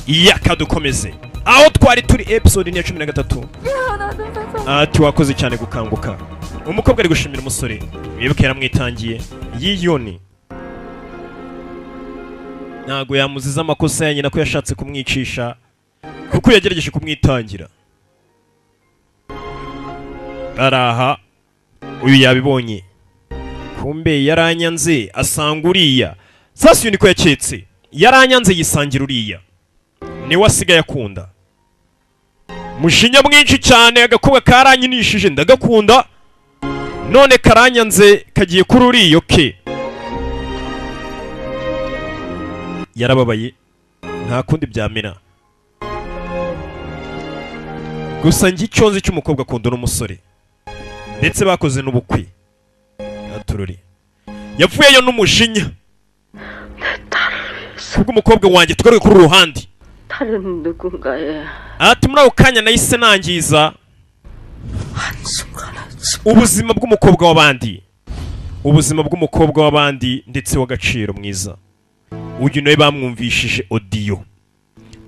Yakadukomeze aho twari turi episode ni ya 13. Ati wakoze cyane gukanguka. Umukobwa ari gushimira umusore wibuke yaramwitangiye yiyoni ntago yamuziza amakosa yanyina ko yashatse kumwicisha kuko yagerageje kumwitangira. Araha uyu yabibonye kumbe yaranyanze asanga uriya sasa uyu niko yaketse yaranyanze yisangira uriya ni wasigaye akunda mushinya mwinshi cyane agakobwa karanyinishije ndagakunda none karanyanze kagiye kuri uriyo ke yarababaye nta kundi byamena gusa ngi cyonzi cy'umukobwa akunda n'umusore ndetse bakoze n'ubukwe atururi yapfuyeyo n'umushinya kubwo umukobwa wanjye tugaruke kuri ruhande 다른 누군가의 ati muri ako kanya nahise nangiza ubuzima bw'umukobwa w'abandi ndetse w'agaciro mwiza uyu nawe bamwumvishije audio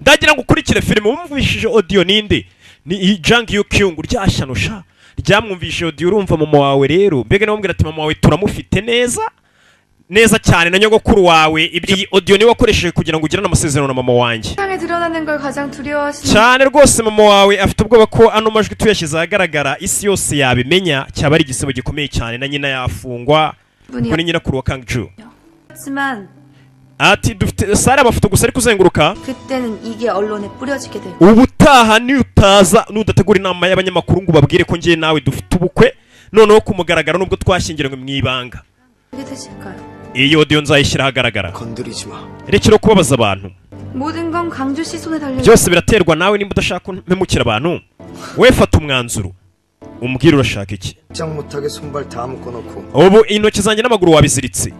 ndagira ngo ukurikire filime wumvishije audio ninde ni Jang Yukyung ryashanusha ryamwumvishije audio urumva mama wawe rero mbega namubwira ati mama wawe turamufite neza cyane na nyogokuru wawe ibyi audio ni wakoresheje kugira ngo ugirane amasezerano na mama wanjye cyane rwose mama wawe afite ubwoba ko ano majwi tuyashyize ahagaragara isi yose yabimenya cyaba ari igisebo gikomeye cyane na nyina yafungwa kuri nyina kuri wa Kang Ju ati dufite sare abafoto gusa ari kuzenguruka ubutaha ni utaza nudategura inama y'abanyamakuru ngo babwire ko ngiye nawe dufite ubukwe noneho kumugaragara nubwo twashyingiranywe mu ibanga iyo audio nzayishyira ahagaragara rekera kubabaza abantu byose biraterwa nawe nimba udashaka mpemukira abantu we fata umwanzuro umbwire urashaka iki ubu intoki zanjye n'amaguru wabiziritse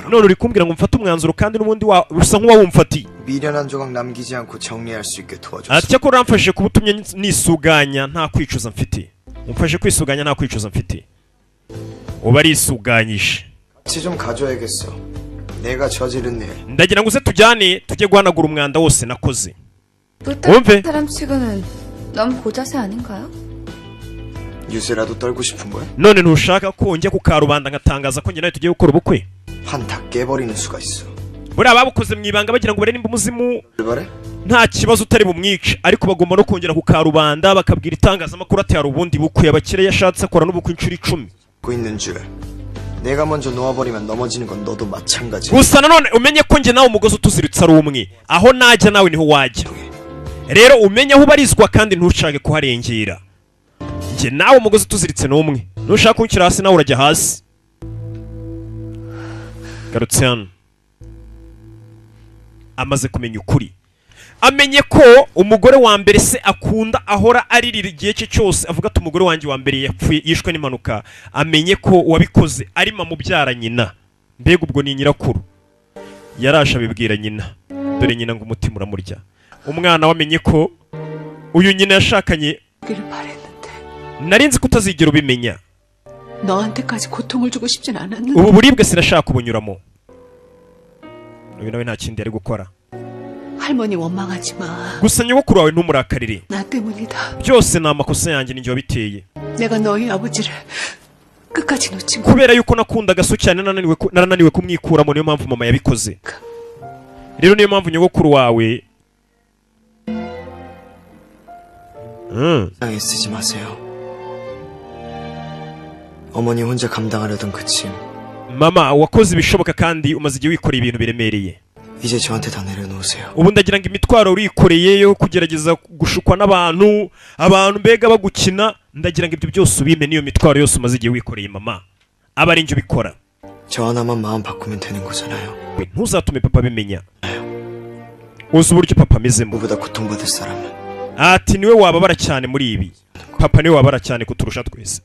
none uri kumbwira ngo mfate umwanzuro kandi n'ubundi usa nk'uwawumfatiye ati cyakora uramfashije kuba utumye nisuganya nta kwicuza mfite umfashe kwisuganya nta kwicuza mfite uba arisuganyije ndagira ngo uze tujyane tujye guhanagura umwanda wose nakoze wumve none ntushaka ko njya ku karubanda ngatangaza ko njye nawe tugiye gukora ubukwe buriya babukoze mu ibanga bagira ngo bare nimba umuzimu nta kibazo utari bumwice ariko bagomba no kongera ku karubanda bakabwira itangazamakuru ati hari ubundi bukwe abakire yashatse akora n'ubukwe inshuro 10 내가 먼저 놓아버리면 넘어지는 건 너도 마찬가지. gusa nanone umenye ko njye nawe umugozi utuziritse ari umwe aho najya nawe niho wajya rero umenye aho ubarizwa kandi ntushake kuharengera njye nawe umugozi utuziritse n'umwe ntushaka kunshyira hasi nawe urajya hasi garutse hano amaze kumenya ukuri amenye ko umugore wa mbere se akunda ahora aririra igihe cye cyose avuga ati umugore wanjye wa mbere yapfuye yishwe n'impanuka amenye ko wabikoze ari mubyara nyina mbega ubwo ni nyirakuru yarasha bibwira nyina dore nyina ngo umutima uramurya umwana wamenye ko uyu nyina yashakanye narinzi kutazigera ubimenya 너한테까지 고통을 주고 싶진 않았는데 ubu buribwe sinashaka ubunyuramo uyu nawe nta kindi ari gukora 할머니 원망하지 마. gusa nyogokuru wawe ntumuраkarire 나 때문이다. byose ni amakosa yanjye ninjye wabiteye 내가 너희 아버지를 끝까지 놓지 못. kubera yuko nakundaga so cyane narananiwe kumwikuramo niyo mpamvu mama yabikoze rero niyo mpamvu nyogokuru wawe 쓰지 마세요. 어머니 혼자 감당하려던 그 짐. mama wakoze ibishoboka kandi umaze igihe wikoreye ibintu biremereye 이제 저한테 다 내려놓으세요. ubu ndagira ngo imitwaro urikoreye yo kugerageza gushukwa n'abantu mbega bagukina ndagira ngo ibyo byose ubime niyo mitwaro yose umaze igihe wikoreye mama aba ari njye ubikora 저 하나만 마음 바꾸면 되는 거잖아요. ntuzatume papa bimenya uzi uburyo papa amezemo 누구보다 고통받을 사람은 ati niwe wababara cyane muri ibi papa niwe wabara cyane kuturusha twese.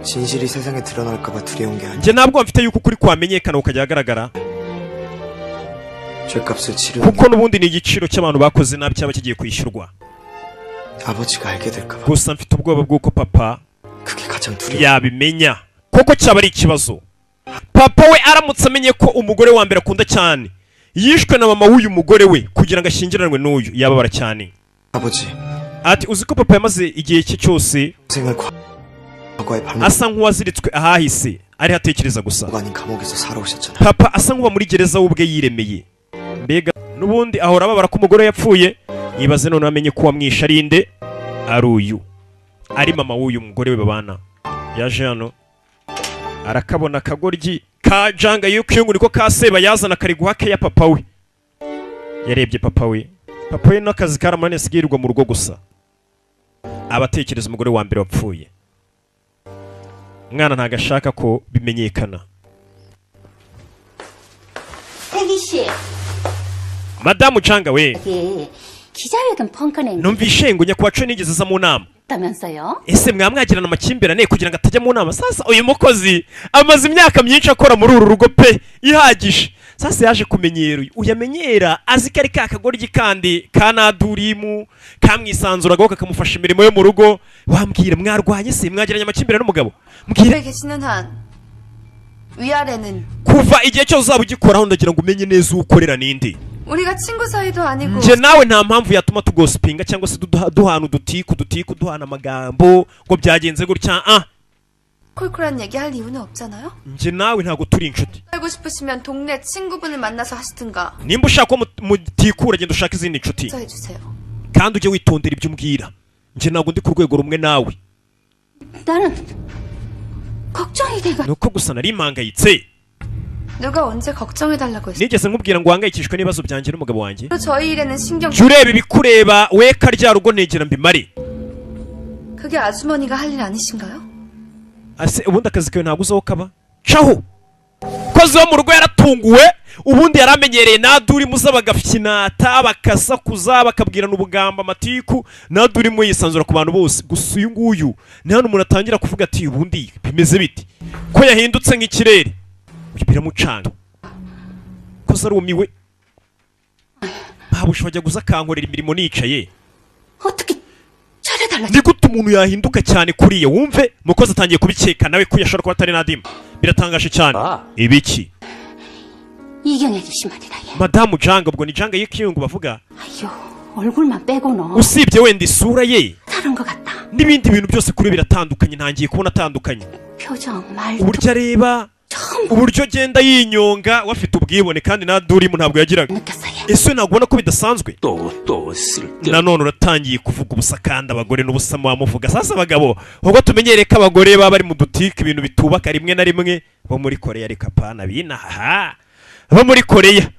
진실이 세상에 드러날까봐 두려운 게 아니야. njye ntabwo mfite yuko ukuri kwamenyekana ukajya ahagaragara 죄값을 치르는 kuko n'ubundi ni igiciro cy'abantu bakoze nabi cyaba kigiye kwishyurwa. 아버지가 알게 될까봐. gusa mfite ubwoba bw'uko papa 그게 가장 두려워. yabimenya koko cyaba ari ikibazo. papa we aramutse amenye ko umugore wa mbere akunda cyane yishwe na mama w'uyu mugore we kugira ngo ashyingiranwe n'uyu yababara cyane. 아버지, ati uzi ko papa yamaze igihe cye cyose 생을 과거에 발목 asa nk'uwaziritswe ahahise ari hatekereza gusa. 아닌 감옥에서 살아오셨잖아. papa asa nk'uba muri gereza we ubwe yiremeye. mbega n'ubundi ahora ababara ko umugore yapfuye yibaze none amenye ko wamwishe ari nde ari uyu ari mama w'uyu mugore we babana. yaje hano arakabona akagoryi ka Janga Yukyung niko kaseba yazana kari guhake ya papa we. yarebye papa we n'akazi karamunaniye asigirirwa mu rugo gusa abatekereza umugore wa mbere wapfuye. umwana ntago ashaka ko bimenyekana. 태기 씨, madamu Janga we 이게 기자회견 펑크낸 numvishe ngo nyakwacu nigeze aza mu nama. 있다면서요? ese mwamwagirana amakimbirane kugira ngo atajya mu nama. sasa uyu mukozi amaze imyaka myinshi akora muri uru rugo pe ihagije. sasa yaje kumenyera uyu yamenyera azi ko ari ka kagoryi kandi kanadurimu kamwisanzuragaho kakamufasha imirimo yo mu rugo. wambwira mwarwanye se mwagiranye amakimbirane n'umugabo mbwira. 계시는 한 위아래는 kuva igihe cyose uzaba ugikoraho ndagira ngo umenye neza ukorera ninde. 우리가 친구 사이도 아니고 nje nawe nta mpamvu yatuma tugosipinga cyangwa se duhana udutiku duhana amagambo ngo byagenze gutya. 콜콜한 얘기 할 이유는 없잖아요? nje nawe ntago turi inshuti. 알고 싶으시면 동네 친구분을 만나서 하시든가 nimba ushaka ko mutikura genda ushaka izindi nshuti 해주세요. kandi ujye witondera ibyo umbwira. nje ntabwo ndi ku rwego rumwe nawe. 나는 걱정이 돼가. nuko gusa nari mpangayitse. 누가 언제 걱정해달라고 했어요? nigeze nkubwira ngo uhangayikishwe n'ibibazo byanjye n'umugabo wanjye. 또 저희 일에는 신경 jya ureba ibikureba we karya rugo negera mbimare. 그게 아주머니가 할 일 아니신가요? ase ubundi akazi kawe ntabwo uzaho kaba caho kozi wo mu rugo yaratunguwe. ubundi yaramenyereye naduri muza bagafyinata bakasakuza bakabwirana ubugamba amatiku naduri mu yisanzura ku bantu bose. gusa uyu nguyu ni hano umuntu atangira kuvuga ati ubundi bimeze biti ko yahindutse nk'ikirere biramucanga koza arumiwe. ntabwo bajya guza akankorera imirimo nicaye. 어떻게 잘해달라. ni gute umuntu yahinduka cyane kuriya wumve mukozi atangiye kubikeka nawe ko yashobora kuba atari nadima. biratangaje cyane. ibiki 이경희 아저씨 말이다 얘. madamu Janga ubwo ni Janga Yukyung bavuga. 아유 얼굴만 빼고는 usibye wenda isura ye 다른 것 같다. n'ibindi bintu byose kuri biratandukanye. ntangiye kubona atandukanye. 표정 말도 uburyo areba 전부 uburyo agenda yinyonga wafite ubwibone kandi nadurimu ntabwo yagiraga. 느꼈어 얘. ese ntabwo ubona ko bidasanzwe. 또 쓸데 nanone uratangiye kuvuga ubusa kandi abagore n'ubusa wamuvuga. sasa abagabo ubwo tumenyereye ko abagore baba bari mu dutike ibintu bitubaka rimwe na rimwe bo muri Korea ariko apana binaha bo muri Korea.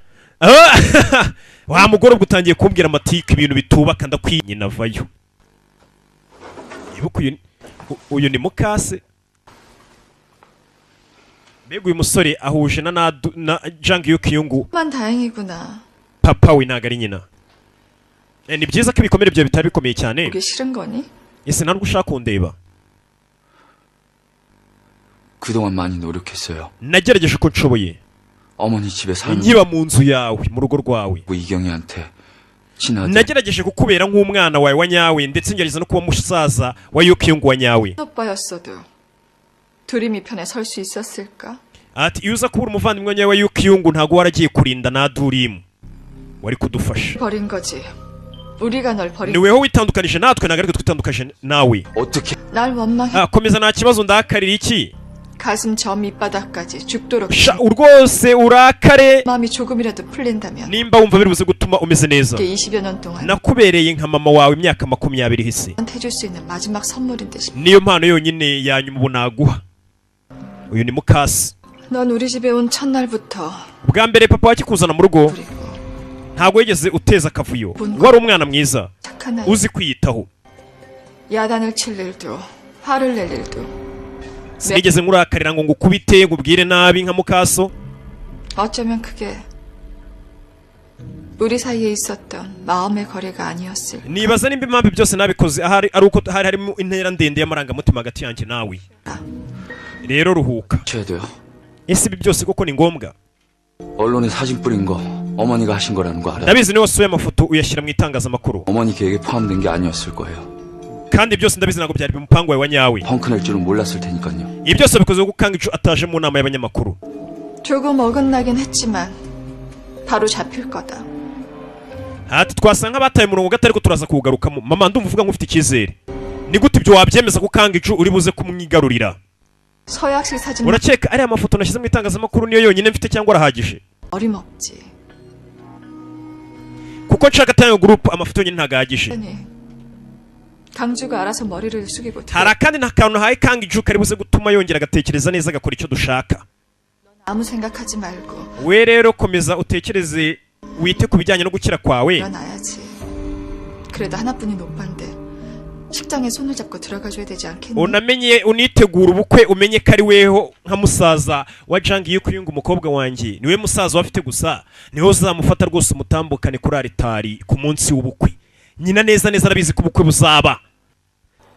wa mugore ubwo utangiye kumbwira amatike ibintu bitubaka ndakwiye navayo. ibuka uyu ni mukase. mbega uyu musore ahuje na Janga Yukyung 만 다행이구나. papa we ntago ari nyina. ni byiza ko ibikomere byawe bitari bikomeye cyane. 보기 싫은 거니? ese ntabwo ushaka kundeba. 그동안 많이 노력했어요. nagerageje uko nshoboye 어머니 집에 사는 nkiba mu nzu yawe mu rugo rwawe. 이경이한테 친하게 nagerageje kukubera nk'umwana wawe wa nyawe ndetse ngerageza no kuba musaza wa Yukyung wa nyawe. 오빠였어도 두림이 편에 설 수 있었을까? ati iyo uza kubura umuvandimwe nyawe wa Yukyung ntabwo waragiye kurinda nadurimu wari kudufasha. 버린 거지. 우리가 널 버린. ni weho witandukanije natwe ntabwo ariko twitandukanye nawe. 어떻게 날 원망해. komeza nta kibazo ndakarira iki. 가슴 저 밑바닥까지 죽도록. rwose urakare 마음이 조금이라도 풀린다면. nimba wumva biri buze gutuma umeze neza. 이게 20여 년 동안 nakubereye nka mama wawe imyaka 20 ihise. 해줄 수 있는 마지막 선물인데 싶어. niyo mpano yonyine yanyuma ubu naguha. uyu ni mukasi. 넌 우리 집에 온 첫날부터 bwa mbere papa wakikuzana mu rugo 그리고 ntabwo yigeze uteza akavuyo. wari umwana mwiza 착한 아이. uzi kwiyitaho. 야단을 칠 일도 화를 낼 일도. sinigeze nkurakarira ngo ngukubite ngubwire nabi nka mukaso. 어쩌면 그게 우리 사이에 있었던 마음의 거래가 아니었을. nibaza nimba impamvu byose nabikoze ahari ari uko hari harimo intera ndende y'amarangamutima hagati yanjye nawe rero ruhuka 쳐야 돼요. ese ibi byose koko ni ngombwa 언론에 사진 뿌린 거 어머니가 하신 거라는 거 알아요. ndabizi niba wasuye amafoto uyashyira mu itangazamakuru 어머니 계획에 포함된 게 아니었을 거예요. kandi byose ndabizi ntabwo byari mu mupango wawe wa nyawe 펑크 낼 줄은 몰랐을 테니까요. ibi byose bikoze gukanga ico ataje mu nama y'abanyamakuru 조금 어긋나긴 했지만 바로 잡힐 거다. ati twasanga bataye umurongo gato ariko turaza kuwugarukamo mama ndumva uvuga nk'ufite icyizere ni gute ibyo wabyemeza gukanga ico uri buze kumwigarurira 서약식 사진 urakeka ariya mafoto nashyize mu itangazamakuru niyo yonyine mfite cyangwa arahagije 어림없지. kuko nshaka tayo group amafoto yonyine ntagahagije 아니, 강주가 알아서 머리를 숙이고 hari akandi nta kantu haye kanga ico kari buze gutuma yongera agatekereza neza agakora icyo dushaka 아무 생각하지 말고 we rero komeza utekereze wite ku bijyanye no gukira kwawe 일어나야지. 그래도 하나뿐인 오빠인데 식장에 손을 잡고 들어가줘야 되지 않겠니? unamenye unitegura ubukwe umenye ko ari weho nka musaza wa Jang Yukuyungu umukobwa wanjye niwe musaza wafite gusa niho uzamufata rwose umutambukane kuri aritari ku munsi w'ubukwe nyina neza neza arabizi ko ubukwe buzaba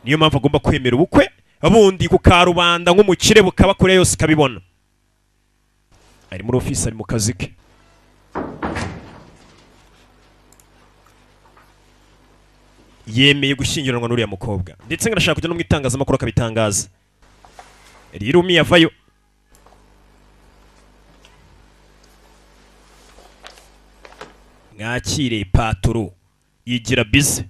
niyo mpamvu agomba kwemera ubukwe abundi ku karubanda nk'umukire bukaba kure yose kabibona ari muri office ari mu kazi ke yemeye gushyingiranwa n'uriya mukobwa ndetse nganashaka kujya no mu itangazamakuru akabitangaza rero umi yavayo mwakire paturo yigira bize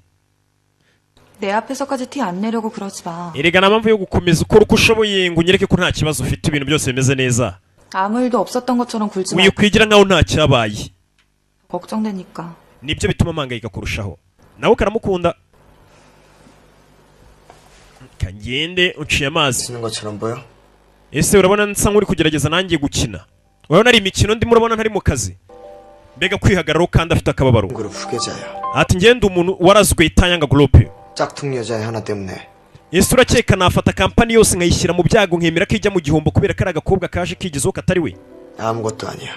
내 앞에서까지 티 안 내려고 그러지 마. erega nta mpamvu yo gukomeza ukora uko ushoboye ngo unyereke ko nta kibazo ufite ibintu byose bimeze neza 아무 일도 없었던 것처럼 굴지 마. wikwigira nkaho nta cyabaye 걱정되니까. nibyo bituma mpangayika kurushaho nawe karamukunda kagende uciye amazi 쓰는 것처럼 보여? ese urabona nsa nk'uri kugerageza nanjye gukina urabona ari imikino ndimo urabona ntari mu kazi mbega kwihagararaho kandi afite akababaro 그룹 후계자야. ati ngende umuntu warazwe itanyanga groupe 짝퉁 여자의 하나 때문에 ese urakeka nafata kampani yose nkayishyira mu byago nkemera ko ijya mu gihombo kubera ko ari agakobwa kaje kigezeho katari we 아무것도 아니야.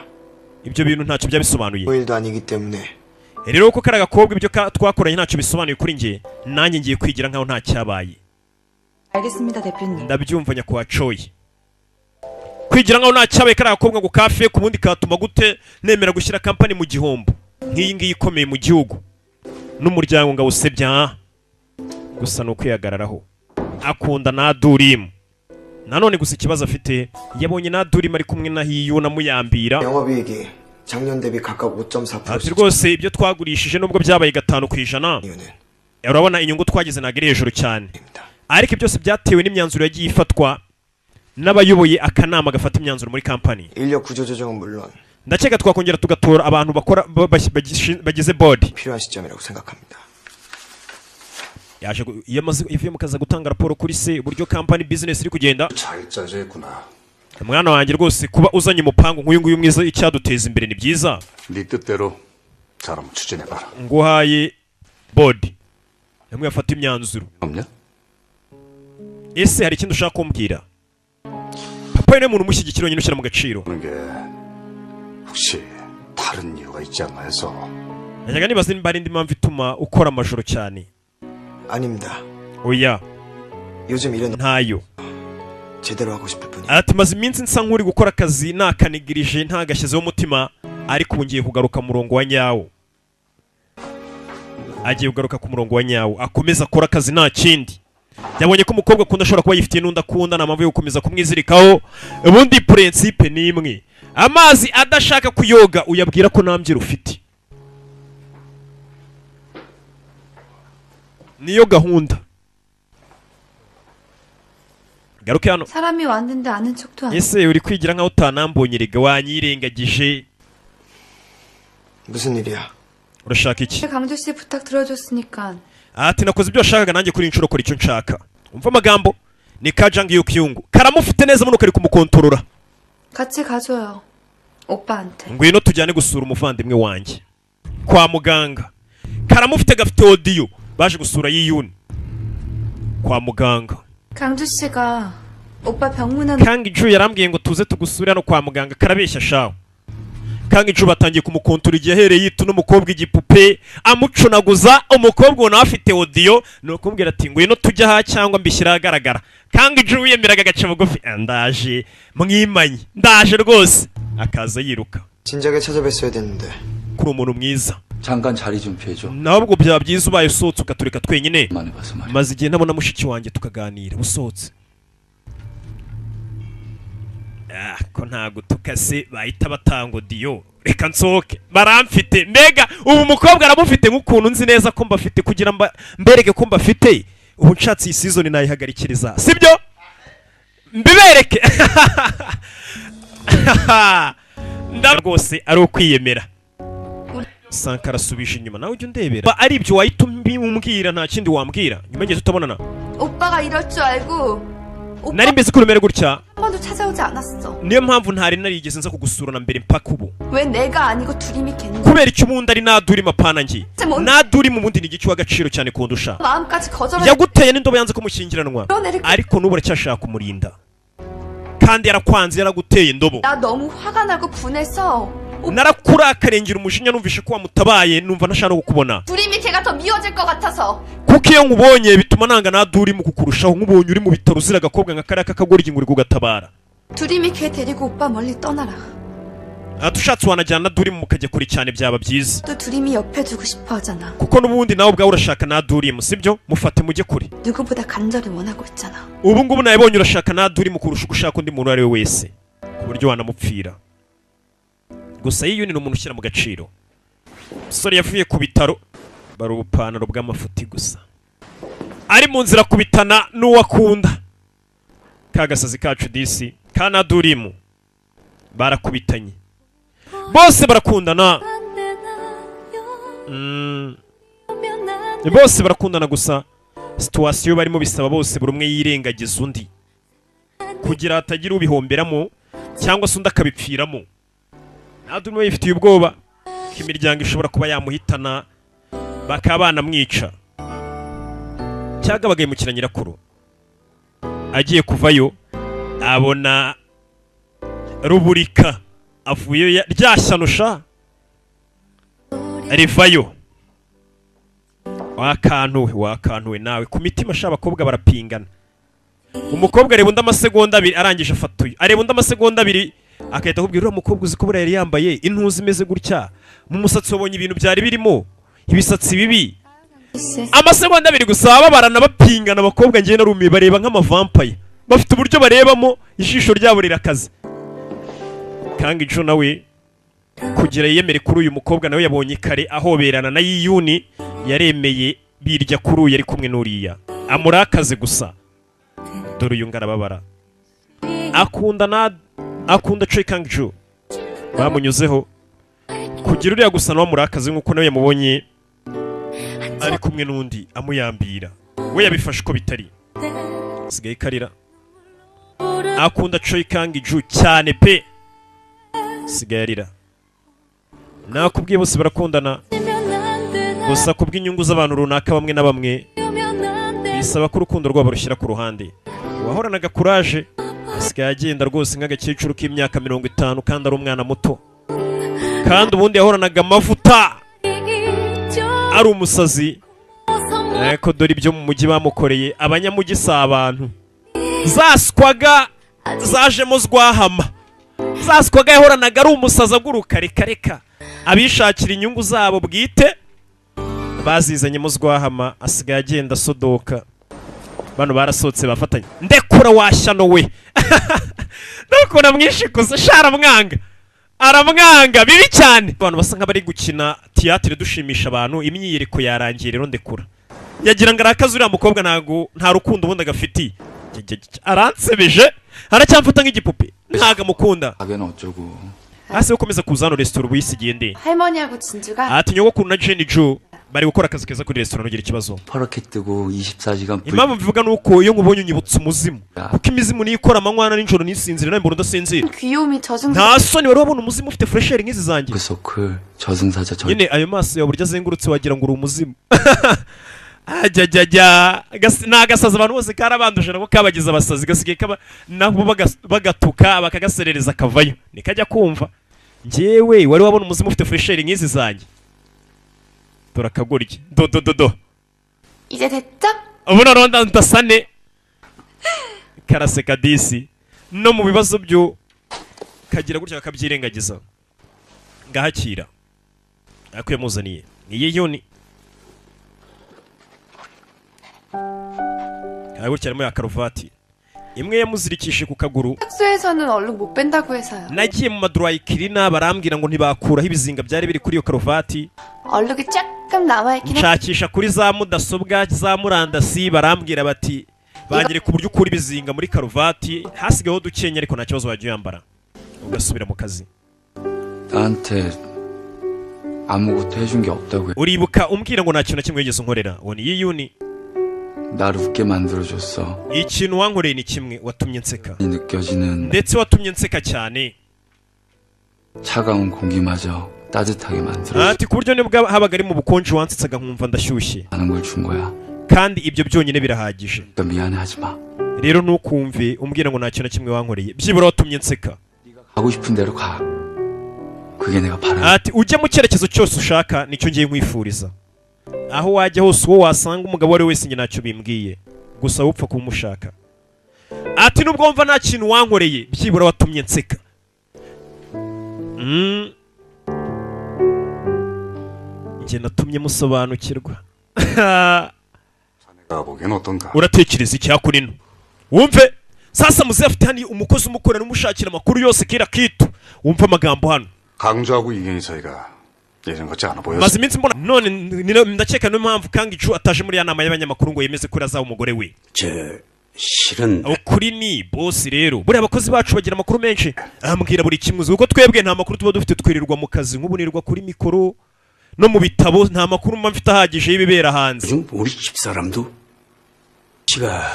ibyo bintu ntacyo byabisobanuye 뭐 일도 아니기 때문에 rero ko kari agakobwa ibyo twakoranye ntacyo bisobanuye kuri njye nanjye ngiye kwigira nkaho nta cyabaye 알겠습니다, 대표님. ndabyumva nyakubahwa coyi kwigira nkaho nta cyabaye kari agakobwa ngo kafe ku bundi katuma gute nemera gushyira kampani mu gihombo nk'iyi ngiyi ikomeye mu gihugu n'umuryango ngawusebya gusa ni ukwihagararaho akunda na Durimu nanone gusa ikibazo afite yabonye na Durimu ari kumwe na Hiyu na Muyambira 영업이익이 작년 대비 각각 5.4% ati rwose ibyo twagurishije nubwo byabaye 5% 이유는 urabona inyungu twagize ntabwo iri hejuru cyane 입니다. ariko byose byatewe n'imyanzuro yagiye ifatwa n'abayoboye akanama gafata imyanzuro muri kampani 인력 구조 조정은 물론 ndakeka twakongera tugatora abantu bakora bagize board 필요한 시점이라고 생각합니다. yaje ivuye mu kazi gutanga raporo kuri se uburyo kampani business iri kugenda 잘 짜져있구나. mwana wanjye rwose kuba uzanye umupango nk'uyu nguyu mwiza icyaduteza imbere ni byiza 네 뜻대로 잘 한번 추진해봐라. nguhaye board namwe yafata imyanzuro 없냐? ese hari ikindi ushaka kumbwira papa ni umuntu umushyigikira wenyine ushyira mu gaciro 그런 게 혹시 다른 이유가 있지 않나 해서. najyaga nibaza nimba hari indi mpamvu ituma ukora amajoro cyane 아닙니다. oya 요즘 일은 ntayo 제대로 하고 싶을 뿐이에요. ati maze iminsi nsa nk'uri gukora akazi nakanigirije ntagashyizeho umutima ariko ubu ngiye kugaruka mu murongo wa nyawo agiye kugaruka ku murongo wa nyawo akomeza akora akazi nta kindi yabonye ko umukobwa akunda ashobora kuba yifitiye n'undi akunda nta mpamvu yo gukomeza kumwizirikaho ubundi prinsipe ni imwe amazi adashaka kuyoga uyabwira ko nta mbyiro ufite niyo gahunda garuke hano 사람이 왔는데 아는 척도 안 해. ese uri kwigira nkaho utanambonye rega wanyirengagije 무슨 일이야? urashaka iki 강조 씨 부탁 들어줬으니까 ati nakoze ibyo washakaga nanjye kuri inshuro kora icyo nshaka umva amagambo ni ka Jang Yukiyungu karamufite neza muno kari kumukontorora 같이 가줘요. 오빠한테. ngwino tujyane gusura umuvandimwe wanjye kwa muganga karamufite gafite audio baje gusura yiyuni kwa muganga 강주 씨가 오빠 병문안 kangi Ju yarambwiye ngo tuze tugusure hano kwa muganga karabeshya shaho kanga inshuro batangiye kumukontora igihe ahereye yita n'umukobwa igipupe amucunaguza. Umukobwa nawe afite audio no kumbwira ati ngwino tujya aha cyangwa mbishyira ahagaragara. Kanga inshuro yemeraga agace bugufi, ndaje mwimanye, ndaje rwose, akaza yiruka. 진작에 찾아뵀어야 됐는데. kuri umuntu mwiza. 잠깐 자리 좀 피해줘. ntabwo byaba byiza ubaye usohotse ugaturika twenyine. 만에 봐서 말이야. maze igihe ntabona mushiki wanjye tukaganira usohotse. ko ntago tukase bahita batanga audio. Reka nsohoke baramfite. Mbega ubu mukobwa aramufite nk'ukuntu nzi neza ko mbafite kugira mbereke ko mbafite. Ubu nshatse iyi season nayihagarikiriza, sibyo? Mbibereke. Rwose ari ukwiyemera. Sankara asubije inyuma, nawe ujya undebera. Ari ibyo wahita umbwira, nta kindi wambwira. nyuma y'gihe tutabonana. 오빠가 이럴 줄 알고 nari mbese ko rumere gutya. 한 번도 찾아오지 않았어. niyo mpamvu ntari narigeze nza kugusura na mbere mpaka ubu. 왜 내가 아니고 둘이 겠니? kubera icyo ubundi ari naduri mapana ngi. naduri mu bundi ni igice w'agaciro cyane kundusha. 마음까지 거절해. yaguteye n'indobo yanze kumushyingiranwa. ariko n'ubu aracyashaka kumurinda. kandi yarakwanze, yaraguteye indobo. 나 너무 화가 나고 분해서 narakurakarengira umujinya numvishe ko wamutabaye, numva ntashaka kukubona. 둘이 걔가 더 미워질 것 같아서. kuko iyo nkubonye bituma nanga naduri mu kukurushaho. nkubonye uri mu bitaro uzira agakobwa nka kariya k'akagoryi ngo uri kugatabara. 둘이 걔 데리고 오빠 멀리 떠나라. tushatse wanajyana naduri mu mukajya kure cyane byaba byiza. 또 둘이 옆에 두고 싶어 하잖아. kuko n'ubundi nawe ubwawe urashaka naduri mu, sibyo? mufate mujye kure. 누구보다 간절히 원하고 있잖아. ubu ngubu nabonye urashaka naduri mu kurusha ugushaka undi muntu ari we wese, ku buryo wanamupfira. gusa iyo ni umuntu ushyira mu gaciro. Sore yavuye ku bitaro bari ubupanaro bw'amafuti gusa. ari mu nzira kubitana n'uwakunda. Kagasazi kacu disi kanadurimu barakubitanye. bose barakundana. bose barakundana gusa situation barimo bisaba bose buri umwe yirengagiza undi kugira hatagira ubihomberamo cyangwa se undi akabipfiramo. Nadurimo yifitiye ubwoba ko imiryango ishobora kuba yamuhitana bakaba banamwica. cyagabagaye mu kiranyirakuru agiye kuvayo abona ruburika avuye ryashyanusha rivayo. wakantuwe nawe ku mitima sha abakobwa barapingana. umukobwa areba undi amasegonda abiri arangije afatuye. areba undi amasegonda abiri akahita akubwira uriya mukobwa uzi ko buriya yari yambaye intuzi imeze gutya, mu musatsi wabonye ibintu byari birimo ibisatsi bibi. amasegonda abiri gusa babarana bapingana. abakobwa ngiye narumiye bareba nk'amavampaye, bafite uburyo barebamo ijisho ryabo rirakaze. kanga inshuro nawe kugira yiyemere kuri uyu mukobwa nawe yabonye kare ahoberana na Yiyuni, yaremeye birya kuri uyu yari kumwe n'uriya amurakaze gusa. dore uyu ngarababara akunda Choi Kang-ju bamunyuzeho kugira uriya gusa nawe amurakaze nk'uko nawe yamubonye ari kumwe n'undi amuyambira. we yabifashe uko bitari, sigaye karira. akunda Choi Kang-ju cyane pe, sigaye arira. nakubwiye bose barakundana gusa kubw'inyungu z'abantu runaka bamwe na bamwe bisaba ko urukundo rwabo rushyira ku ruhande. wahoranaga kuraje asigaye agenda rwose nk'agakecuru k'imyaka 50 kandi ari umwana muto. kandi ubundi yahoranaga amavuta ari umusazi. ko dore ibyo mu mujyi bamukoreye. abanyamujyi si abantu. zaswaga zajemo zwahama. zaswaga yahoranaga ari umusazi aguruka reka abishakira inyungu zabo bwite bazizanyemo zwahama. asigaye agenda sodoka. bano barasohotse bafatanye. ndekura washyano we. ndakunda mwishikuza sharamwanga aramwanga bibi cyane. abantu basa nk'abari gukina théâtre dushimisha abantu. imyiyereko yarangiye rero ndekura yagira ngo arakaze uriya mukobwa nta rukundo ubundi agafitiye. aransebeje aracyamfata nk'igipupe ntago amukunda. 가게는 어쩌고. hasi ukomeza kuza hano resitora ubu yisigiye nde. 할머니하고 진주가 ati nyogokuru na Jenny Jo bari gukora akazi keza kuri resitora nugira ikibazo. 퍼렇게 뜨고 24시간 impamvu mbivuga nuko iyo nkubonye unyibutsa umuzimu. kuko imizimu niyo ikora amanywa na nijoro nisinzira nawe mbona udasinzira. 귀요미 저승. nta soni wari wabona umuzimu ufite fresher nk'izi zanjye. 그 서클 저승사자 저. nyine ayo maso yawe burya azengurutse wagira ngo uri umuzimu. ajya nagasaza abantu bose karabanduje nabo kabagize abasazi gasigaye kaba nabo bagatuka bakagaserereza kavayo nikajya kumva. njyewe wari wabona umuzimu ufite fresheri nk'izi zanjye turakagurya do 이제 됐죠? ubu noneho ndasane karaseka disi no mu bibazo byo kagira gutya kakabyirengagiza ngahakira akuye muzaniye niye yoni gutya arimo ya karuvati imwe yamuzirikishe ku kaguru 학소에서는 얼룩 못 뺀다고 해서요. nagiye mu madurayi kirina barambwira ngo ntibakuraho ibizinga byari biri kuri iyo karuvati 얼룩이 조금 남아있긴 해. nshakisha kuri za mudasobwa za murandasi barambwira bati bagire ku buryo ukura ibizinga muri karuvati hasigayeho dukenya ariko nta kibazo wajya uyambara ugasubira mu kazi 나한테 아무것도 해준 게 없다고 해. uribuka umbwira ngo nta kintu na kimwe wigeze unkorera uwo ni yiyuni 날 웃게 만들어줬어. ikintu wankoreye ni kimwe watumye nseka 느껴지는 ndetse watumye nseka cyane 차가운 공기마저 따뜻하게 만들어주는 ati ku buryo nibwo habaga ari mu bukonje wansetsaga nkumva ndashyushye 걸 준 거야. kandi ibyo byonyine birahagije 그러니까 미안해하지 마. rero ntukumve umbwira ngo nta kintu na kimwe wankoreye byibura watumye nseka 가고 싶은 대로 가. 그게 내가 바라는 ati ujye mu cyerekezo cyose ushaka nicyo ngiye nkwifuriza aho wajya hose uwo wasanga umugabo wari wese njye ntacyo bimbwiye gusa upfa kumushaka ati nubwo wumva nta kintu wankoreye byibura watumye nseka njye natumye musobanukirwa 자네가 보기엔 어떤가? uratekereza icyakora ino wumve sasa muze afite hano umukozi umukorera umushakira amakuru yose kera kitu wumva amagambo hano 강주하고 이경희 사이가 예전 같지 않아 보였어. maze iminsi mbona none ndakeka niyo mpamvu kanga icu ataje muri ya nama y'abanyamakuru ngo yemeze ko azaba umugore we 실은 ukuri ni bosi rero buriya abakozi bacu bagira amakuru menshi ambwira buri kimwe uzi kuko twebwe nta makuru tuba dufite twirirwa mu kazi nk'ubunirwa kuri mikoro no mu bitabo nta makuru mba mfite ahagije y'ibibera hanze 요즘 우리 집사람도 씨가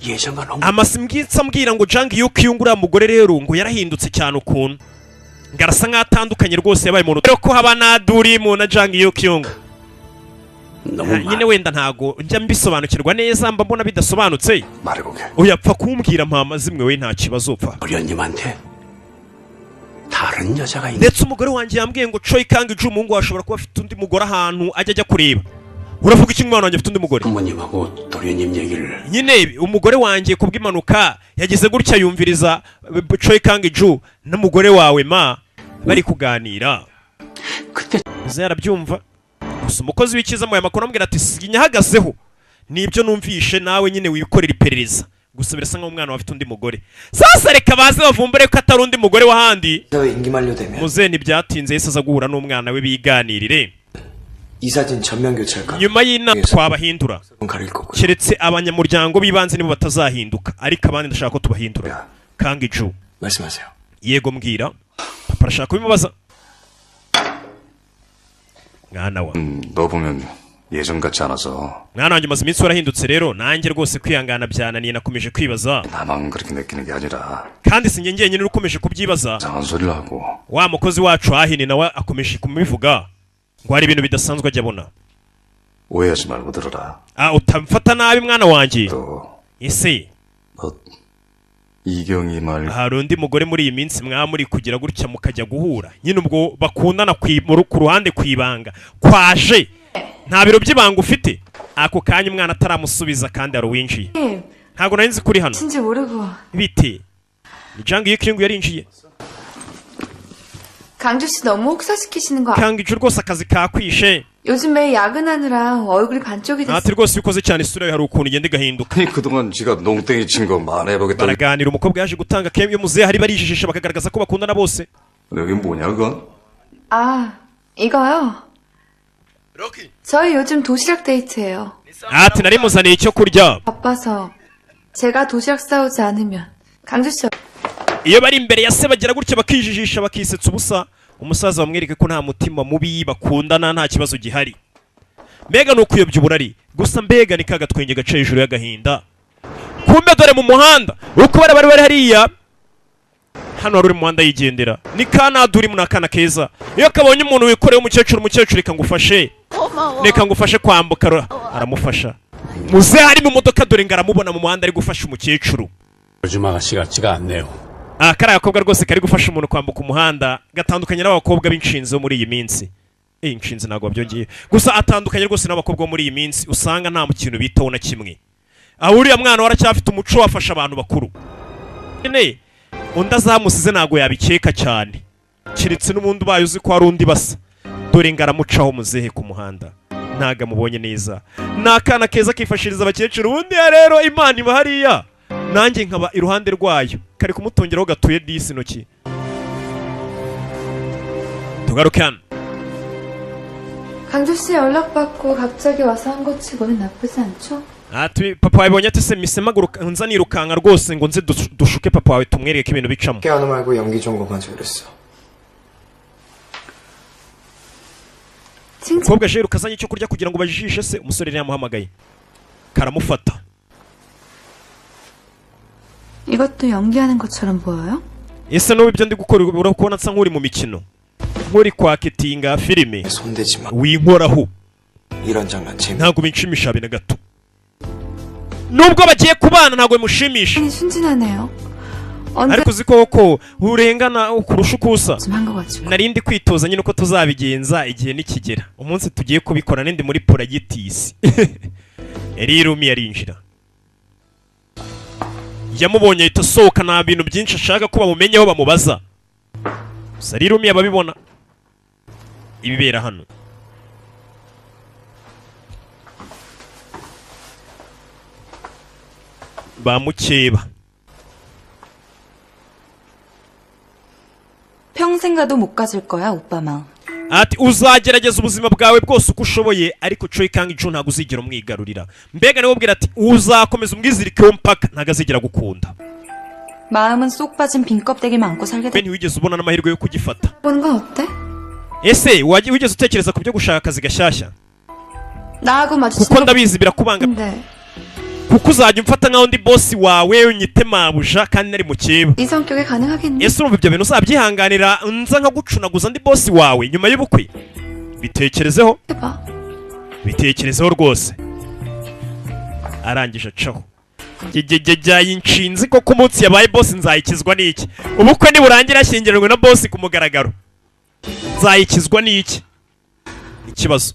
예전과 너무 amasimbwitsa ambwira ngo Jang Yuki uriya mugore rero ngo yarahindutse cyane ukuntu ngarasa nk'atandukanye rwose yabaye umuntu rero ko haba naduri mu na Jang Yuki 너무 nyine wenda ntago njya mbisobanukirwa neza mba mbona bidasobanutse 말해보게. uyapfa kumbwira mpama zimwe we nta kibazo upfa 어련님한테 다른 여자가 있는 ndetse umugore wanjye yambwiye ngo Choi Kang Ju umuhungu washobora kuba afite undi mugore ahantu ajya kureba uravuga iki mwana wanjye afite undi mugore 부모님하고 도련님 얘기를 nyine umugore wanjye kubw'impanuka yagize gutya yumviriza Choi Kang Ju n'umugore wawe ma bari kuganira 그때 yarabyumva gusa umukozi w'ikiza mu makuru ambwira ati siginya hagazeho nibyo numvishe nawe nyine wikorera iperereza gusa birasa nkaho umwana afite undi mugore sasa reka baze bavumbure ko atari undi mugore wahandi 너 임기 만료되면 muzeni byatinze yese aza guhura n'umwana we biganirire 이 사진 전면 교체할까? nyuma y'inama twabahindura 가릴 거고요. keretse abanyamuryango b'ibanze nibo batazahinduka ariko abandi ndashaka ko tubahindura Kang Ju 말씀하세요. yego mbwira papa arashaka kubimubaza mwana wa 너 보면 예전 같지 않아서 mwana wanjye maze iminsi warahindutse rero nanjye rwose kwihangana byananiye nakomeje kwibaza 나만 그렇게 느끼는 게 아니라 kandi sinjye njyenyine ukomeje kubyibaza 이상한 소리를 하고 wa mukozi wacu ahini nawe akomeje kubivuga ngo hari ibintu bidasanzwe ajya abona 오해하지 말고 들어라. utamfata nabi mwana wanjye 또 ese 너 이경희 말 hari undi mugore muri iyi minsi mwaba muri kugira gutya mukajya guhura nyine ubwo bakundana ku ruhande ku ibanga kwaje nta biro by'ibanga ufite ako kanya umwana ataramusubiza kandi aruwinjiye ntabwo nari nzi kuri hano 진지 모르고. bite ni Jang Yuki yarinjiye 강주 씨 너무 혹사시키시는 거 아... Kang Ju rwose akazi kakwishe 요즘 매일 야근하느라 얼굴이 반쪽이 됐어. ati rwose bikoze cyane isura hari ukuntu igenda igahinduka 아니 그동안 지가 농땡이 친 거 만회해보겠다. baraganira umukobwa yaje gutanga kemyo muzehe hari barijijisha bakagaragaza ko bakundana bose 여기 뭐냐 그건? 아, 이거요? 저희 요즘 도시락 데이트예요. ati nari muzaniye icyo kurya 바빠서 제가 도시락 싸오지 않으면 강주 씨 iyo bari imbere ya se bagira gutya bakijijisha bakisetsa ubusa umusaza bamwereke ko nta mutima mubi bakundana nta kibazo gihari mbega ni ukuyobya uburari gusa mbega ni kagatwenge gaca hejuru y'agahinda kumbe dore mu muhanda uko bari hariya hano wari uri mu muhanda yigendera ni kanaduri mu nakana keza iyo kabonye umuntu wikoreye umukecuru reka ngufashe reka ngufashe kwambuka aramufasha muze hari mu modoka dore ngo aramubona mu muhanda ari gufasha umukecuru 요즘 아가씨 같지가 않네요. kariya gakobwa rwose kari gufasha umuntu kwambuka umuhanda gatandukanye n'abakobwa b'inshinzi bo muri iyi minsi. Inshinzi ntabwo babyongeye gusa atandukanye rwose n'abakobwa bo muri iyi minsi usanga nta mu kintu bitaho na kimwe. Aho uriya mwana waracyafite umuco wafasha abantu bakuru. Undi azamusize ntabwo yabikeka cyane keretse n'ubundi ubaye uzi ko hari undi basa. Dore ngaramucaho muzehe ku muhanda ntaga mubonye neza. Ni akana keza kifashiriza abakecuru. Ubundi rero Imana iba hariya nanjye nkaba iruhande rwayo kari kumutongeraho gatuye disi intoki. tugaruke hano. 강주 씨 연락받고 갑자기 와서 한 거 치고는 나쁘지 않죠? papa wawe bonye ati se misemaguruka nza nirukanka rwose ngo nze dushuke papa wawe tumwereke ibintu bicamo. 깨어나 말고 연기 좀 그만하자 그랬어. umukobwa je rukazanye icyo kurya kugira ngo bajishe se umusore yari yamuhamagaye karamufata. 이것도 연기하는 것처럼 보여요? ese n'ubu ibyo ndi gukora urabona nsa nk'uri mu mikino nk'uri kwaketinga filime. 손대지 마. winkoraho 이런 장난 재미. ntabwo binshimisha habe na gato. nubwo bagiye kubana ntabwo bimushimisha. 아니 순진하네요. ariko uzi koko urengana kurusha uko usa. 좀한 거 가지고. narindi kwitoza nyine uko tuzabigenza igihe nikigera umunsi tugiye kubikora n'indi muri poragitisi. Rirumi yarinjira yamubonye ahita asohoka nta bintu byinshi ashaka ko bamumenyeho bamubaza. gusa Rirumi ababibona ibibera hano. bamukeba. 평생 가도 못 가질 거야, 오빠 마음. ati uzagerageza ubuzima bwawe bwose uko ushoboye ariko Choi Kang-ju ntabwo uzigera umwigarurira. mbega niwe ubwira ati uzakomeza umwizirikeho mpaka ntabwo azigera gukunda. 마음은 쏙 빠진 빈 껍데기만 안고 살게 돼. ntiwigeze ubona n'amahirwe yo kugifata. 보는 건 어때? ese wigeze utekereza ku byo gushaka akazi gashyashya? 나하고 마주치는 kuko ndabizi birakubangamira. 건데 kuko uzajya umfata nkaho ndi bosi wawe unyite mabuja kandi nari mukeba. 이 성격에 가능하겠니? ese urumva ibyo bintu uzabyihanganira nza nkagucunaguza ndi bosi wawe nyuma y'ubukwe? bitekerezeho 해봐. bitekerezeho rwose. arangije acaho. inshinzi ko ku munsi yabaye bosi nzayikizwa n'iki? ubukwe niburangira ashyingiranywe na bosi ku mugaragaro nzayikizwa n'iki? ikibazo.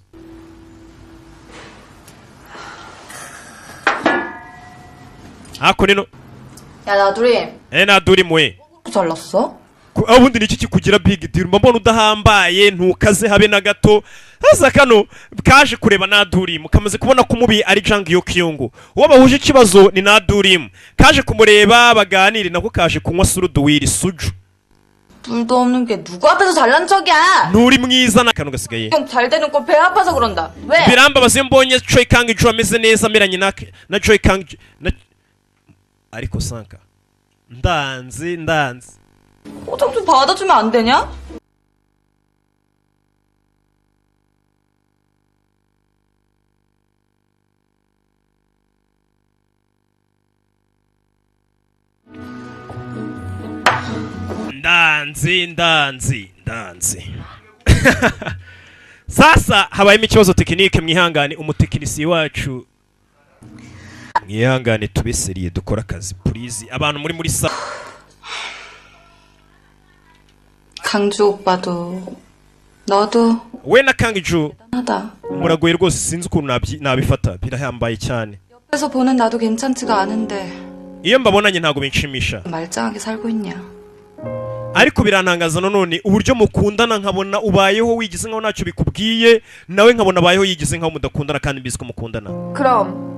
ako nino 야, 나두리. naduri mwe 잘났어? ubundi niki kikugira big deal? mbona udahambaye ntukaze habe na gato. hasa kano kaje kureba Nadurimu kamaze kubona ko umubi ari Jang Yokyungu. uwo bahuje ikibazo ni Nadurimu kaje kumureba baganire nako kaje kunywa suruduwiri suju. 둘도 없는 게 누구 앞에서 잘난 척이야? nturi mwiza na kano gasigaye. 형 잘 되는 거 배 아파서 그런다. 왜? birambabaza iyo mbonye Choi Kang-ju ameze neza ameranye na Choi Kang-ju ariko sanka ndanze 포장 좀 받아주면 안 되냐? ndanze sasa habayemo ikibazo tekinike. mwihangane umutekinisiye wacu mwihangane tubeseriye dukora akazi please. abantu muri sa 강주 오빠도 너도 we na Kang-ju 하다. muragoye rwose sinzi ukuntu nabifata birahambaye cyane. 옆에서 보는 나도 괜찮지가 않은데 iyo mbabonanye ntabwo binshimisha 말짱하게 살고 있냐? ariko birantangaza nanone uburyo mukundana nkabona ubayeho wigize nkaho ntacyo bikubwiye nawe nkabona abayeho yigize nkaho mudakundana kandi mbizi ko mukundana. 그럼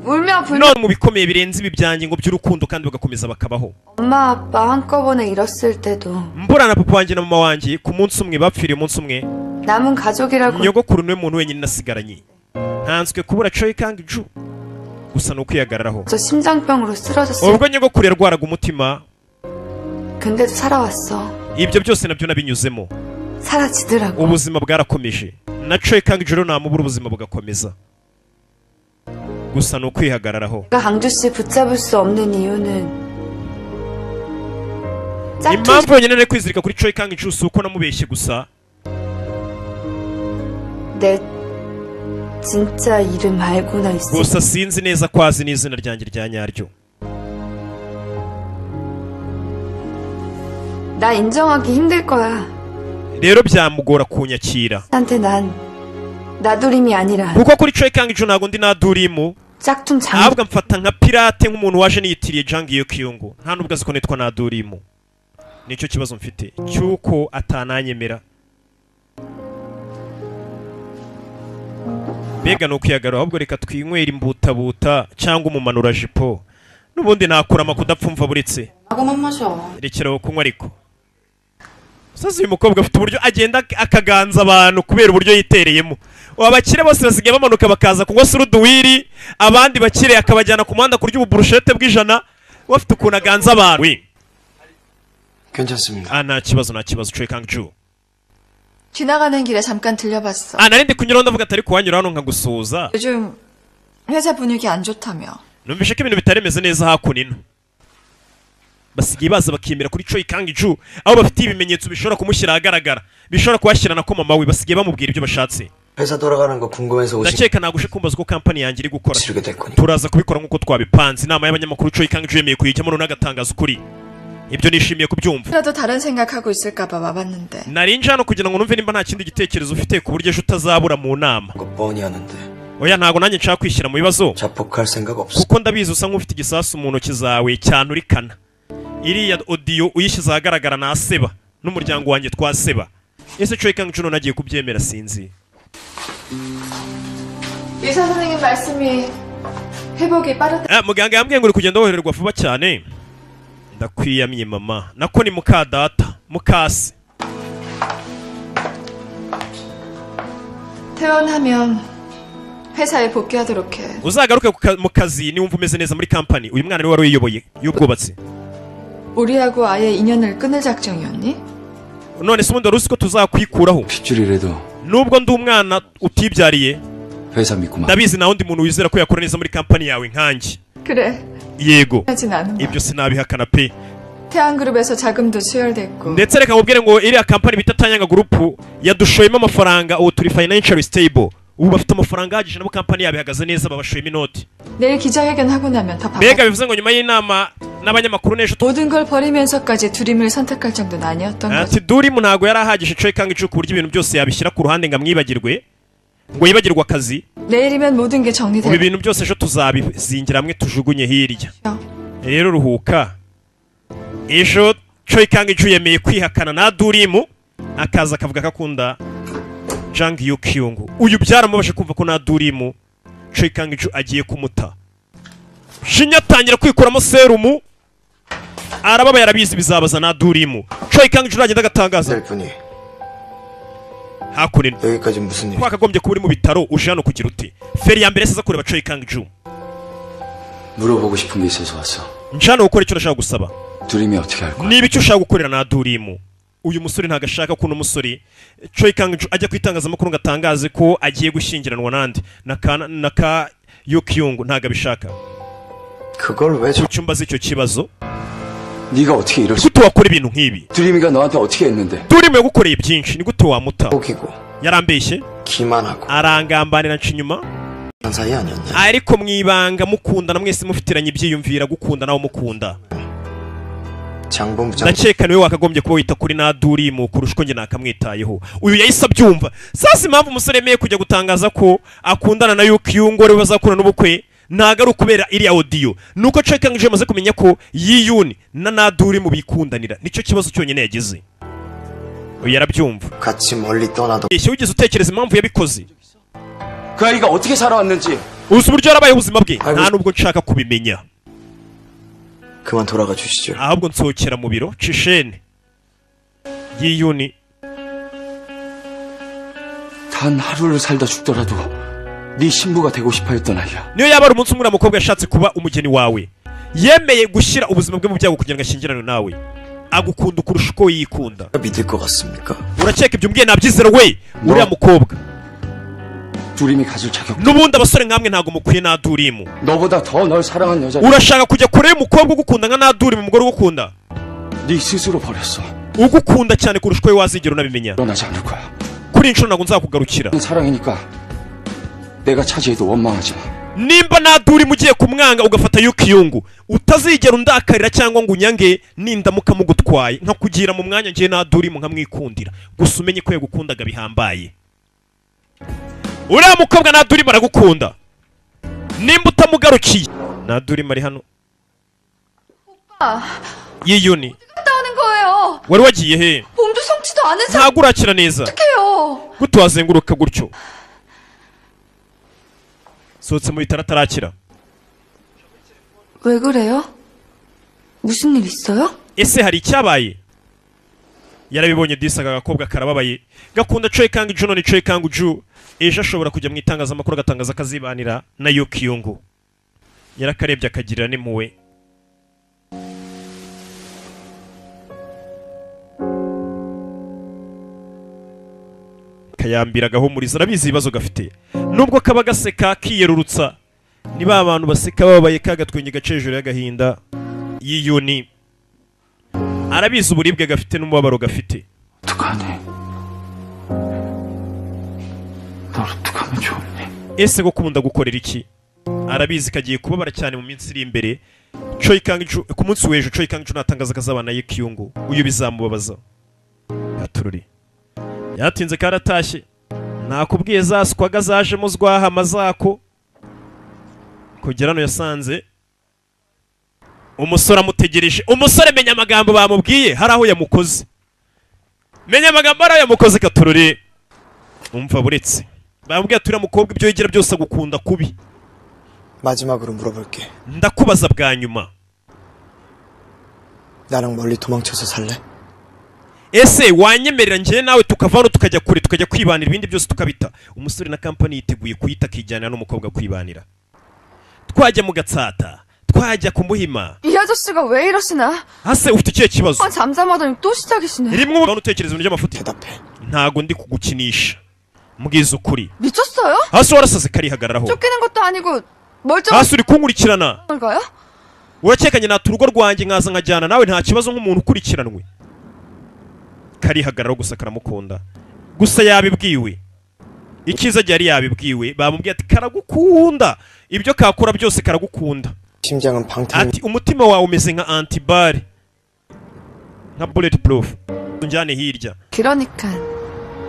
울며 불며 none mu bikomeye birenze ibi byanjye ngo by'urukundo kandi bagakomeza bakabaho. 엄마 아빠 한꺼번에 잃었을 때도 mbura na papa wanjye na mama wanjye ku munsi umwe bapfiriye umunsi umwe. 남은 가족이라고 nyogokuru niwe muntu wenyine nasigaranye. ntanswe kubura Choi Kang-ju gusa ni ukwihagararaho. 저 심장병으로 쓰러졌어. ubwo nyogokuru yarwaraga umutima 근데도 살아왔어. ibyo byose nabyo nabinyuzemo 사라지더라고. ubuzima bwarakomeje na Choi Kang-ju rero namubura ubuzima bugakomeza gusa ni ukwihagararaho. 내가 강주 씨 붙잡을 수 없는 이유는 짝퉁 impamvu yonyine nari kwizirika kuri Choi Kang-ju si uko namubeshye gusa. 내 진짜 이름 알고나 있어. gusa sinzi neza ko azi n'izina ryanjye rya nyaryo. 나 인정하기 힘들 거야. rero byamugora kunyakira 한테 난 나두림이 아니라 kuko kuri Choi Kang-ju ntago ndi Nadurimu 짝퉁 장. ahubwo mfata nka pirate nk'umuntu waje niyitiriye Jang Hyuk-young nta nubwo azi ko nitwa Nadurimu. Nicyo kibazo mfite cyuko atananyemera. Mbega no kuyagara ahubwo reka twinywera imbutabuta cyangwa umumanura jipo n'ubundi nakurama kudapfumva buretse 하고만 마셔. rekeraho kunywa ariko Sasa uyu mukobwa afite uburyo agenda akaganza abantu kubera uburyo yitereyemo. Abakire bose basigaye bamanuka bakaza kunywa suruduwiri, abandi bakire akabajyana ku muhanda kurya uburushete bw'ijana, bafite ukuntu aganza abantu. 괜찮습니다. nta kibazo Choi Kang-ju. 지나가는 길에 잠깐 들려봤어. narindi kunyuraho ndavuga atari kuhanyura hano nkagusuhuza. 요즘 회사 분위기 안 좋다며. Numvishe ko ibintu bitaremeze neza hakuno ino. Basigaye baza bakimira kuri Choi Kang-ju aho bafite ibimenyetso bishobora kumushyira ahagaragara, bishobora kuhashyira na ko mama we, basigaye bamubwira ibyo bashatse. 회사 돌아가는 거 궁금해서 오신 Ndakeka nagushe kumbaza ko company yanjye iri gukora. 지르게 될 거니. Turaza kubikora nkuko twabipanze. Inama y'abanyamakuru Choi Kang-ju yemeye kuyijyamo none agatangaza ukuri. Ibyo nishimiye kubyumva. 그래도 다른 생각하고 있을까봐 와봤는데. Narinje hano kugira ngo numve nimba nta kindi gitekerezo ufite ku buryo ejo utazabura mu nama. 거 뻔히 하는데 Oya ntago nanjye nshaka kwishyira mu bibazo 자폭할 생각 없어. kuko ndabizi usa nk'ufite igisasu mu ntoki zawe cyanturikana. Iriya audio uyishyize ahagaragara naseba n'umuryango wanjye twaseba. Ese Choi Kang-ju none agiye kubyemera sinzi. 의사 선생님 말씀이 회복이 빠르다. Muganga yambwiye ngo uri kugenda wohererwa vuba cyane. Ndakwiyamye mama. Nako ni muka data, mukase. 퇴원하면 회사에 복귀하도록 해. Uzagaruke mu kazi niwumva umeze neza muri company. Uyu mwana ni wari uyiyoboye y'ubwubatsi. 우리하고 아예 인연을 끊을 작정이었니? None se ubundi wari uzi ko tuzakwikuraho? 핏줄이라도 Nubwo ndi umwana utibyariye, 회사 믿고만. ndabizi naho undi muntu wizera ko yakora neza muri company yawe nkanjye. 그래. Yego. 하진 않은 거야. Ibyo sinabihakana pe. 태양그룹에서 자금도 수혈됐고. Ndetse reka nkubwire ngo iriya company bita Tanyanga Group yadushoyemo amafaranga, ubu turi financially stable. Ubu bafite amafaranga ahagije nabo company yabo ihagaze neza, babashoyemo inoti. 내일 기자회견 하고 나면 다 Mbega 바꿔. bivuze ngo nyuma y'inama n'abanyamakuru n'ejo 모든 걸 버리면서까지 두림을 선택할 정도는 아니었던 거지. ati Durimu ntago yari ahagije Choi Kang-ju ku buryo ibintu byose yabishyira ku ruhande ngo amwibagirwe, ngo yibagirwe akazi. 내일이면 모든 게 Ubu 정리될 ibintu byose ejo tuzabizingira hamwe tujugunye hirya. 거야. Rero ruhuka. Ejo Choi Kang-ju yemeye kwihakana na Durimu, akaza akavuga ko akunda Jang Hyuk-young. Uyu byaramubaje kumva ko na Durimu Choi Kang-ju agiye kumuta. Shinya atangira kwikuramo serumu, arababa yarabizi bizabaza na Durimu. Choi Kang-ju agenda agatangaza 될 뿐이 hakuno 여기까지 무슨 일? twakagombye kuba uri mu bitaro uje hano kugira uti feri ya mbere siza kureba Choi Kang-ju. 물어보고 싶은 게 있어서 왔어. Nje hano gukora icyo nashaka gusaba. 두림이 어떻게 할 거야? Niba icyo ushaka gukorera na Durimu, uyu musore ntago ashaka ko uno musore Choi Kang-ju ajya kwitangazamakuru ngo atangaze ko agiye gushyingiranwa nande na ka Hyuk-young, ntago abishaka. 그걸 왜 저... Kucyumba z'icyo kibazo 네가 어떻게 이럴 수? gute wakora ibintu nk'ibi? 두림이가 너한테 어떻게 했는데? Durimu yagukoreye byinshi, ni gute wamuta? 속이고 Yarambeshye, 기만하고 arangambanira nca inyuma, 한 사이 아니었냐? ariko mwibanga mukundana mwese mufitiranye ibyiyumvira gukunda nawe mukunda. 장본부장 Ndakeka niwe wakagombye kuba wita kuri na Durimu kurusha uko njye nakamwitayeho. Uyu yahise abyumva. Sasa impamvu umusore yemeye kujya gutangaza ko akundana na Hyuk-young ari we bazakora n'ubukwe ntago ari ukubera iriya audio, nuko Choi Kang-ju yamaze kumenya ko Yiyun na Durimu bikundanira. Nicyo kibazo cyonyine yagize. Uyu yarabyumva. 같이 멀리 떠나도 Ese wigeze utekereza impamvu yabikoze? 그 아이가 어떻게 살아왔는지. Uzi uburyo yarabaye ubuzima bwe? Nta nubwo nshaka kubimenya. 그만 돌아가 주시죠. Ahubwo nsohokera mu biro Chishene. Yiyun 단 하루를 살다 죽더라도 네 신부가 되고 싶어 했던 아이야. niyo yaba ari umunsi umwe umukobwa yashatse kuba umugeni wawe, yemeye gushyira ubuzima bwe mu byago kugira ngo ashyingirane nawe. Agukunda kurusha uko yikunda. 믿을 것 같습니까? Urakeka ibyo mbwiye nabyizera we? Uriya mukobwa 두림이 가질 자격. n'ubundi abasore nkamwe ntago mukwiye na Durimu. 너보다 더 널 사랑한 여자. Urashaka kujya kure y'umukobwa ugukunda nka na Durimu, umugore ugukunda, 네 스스로 버렸어. ugukunda cyane kurusha uko we wazigera unabimenya. 떠나지 않을 거야. Kuri inshuro ntago nzakugarukira. 사랑이니까 내가 차지해도 원망하지 마. nimba Naduri mugiye kumwanga ugafata Yukiyungu utazigera undakarira cyangwa ngo unyange nindamuka mugutwaye nkakugira mu mwanya ngiye Naduri mu nkamwikundira gusa umenye ko yagukundaga bihambaye. Uriya mukobwa Naduri maragukunda nimba utamugarukiye. Naduri mari hano Yiyuni 갔다 오는 거예요. wari wagiye he? 몸도 성치도 않은 사람 ntago urakira neza 어떡해요. gute wazenguruka gutyo? sohotse mu bitaro atarakira. 왜 그래요? 무슨 일 있어요? ese hari icyabaye? yarabibonye disaga agakobwa karababaye gakunda Choi Kang-ju none Choi Kang-ju ejo ashobora kujya mu itangazamakuru agatangaza akazibanira na Yukiyungu. Yarakarebye akagirira n'impuhwe. Kayambira gahumuriza arabizi ibibazo gafite nubwo kaba gaseka kiyerurutsa ni ba bantu baseka babaye kagatwenye gacejuru y'agahinda. Yiyuni arabizi uburibwe gafite n'umubabaro gafite. 어떡하니? 널 어떡하면 좋니? ese go kumunda gukorera iki? Arabizi kagiye kubabara cyane mu minsi iri imbere. Choi Kang-ju ku munsi w'ejo Choi Kang-ju natangaza kazabana Yukiyungu uyu bizamubabaza. Gatururi yatinze karatashye nakubwiye zaswaga zaje muzwaha mazako kugera no yasanze umusore amutegereje. Umusore menya amagambo bamubwiye hari aho yamukoze. Menya amagambo ari yamukoze Gatururi. Umva buretse bamubwiye turi mukobwa ibyo yigira byose agukunda kubi. 마지막으로 물어볼게. ndakubaza bwa nyuma 나랑 멀리 도망쳐서 살래? ese wanyemerera njye nawe tukavano tukajya kure tukajya kwibanira ibindi byose tukabita. Umusore na company yiteguye kuyita kijyana n'umukobwa kwibanira. Twajya mu Gatsata twajya ku Muhima. 이 아저씨가 왜 이러시나? hase ufite ikihe kibazo? 잠잠하더니 또 시작이시네. rimwe ubona utekereza ibintu by'amafuti. 대답해. ntago ndi kugukinisha mbwiza ukuri. 미쳤어요? hase warasaze karihagararaho. 쫓기는 것도 아니고 멀쩡한 hase uri kunkurikirana. 걸까요? urakekanye nata urugo rwanjye nkaza nkajyana nawe nta kibazo nk'umuntu ukurikiranwe. Karihagararaho gusa karamukunda gusa yabibwiwe. Ikiza yari yabibwiwe bamubwiye ati karagukunda ibyo kakora byose karagukunda. 심장은 방탄. ati umutima wawe umeze nka antibare nka bulletproof. Njyane hirya 그러니까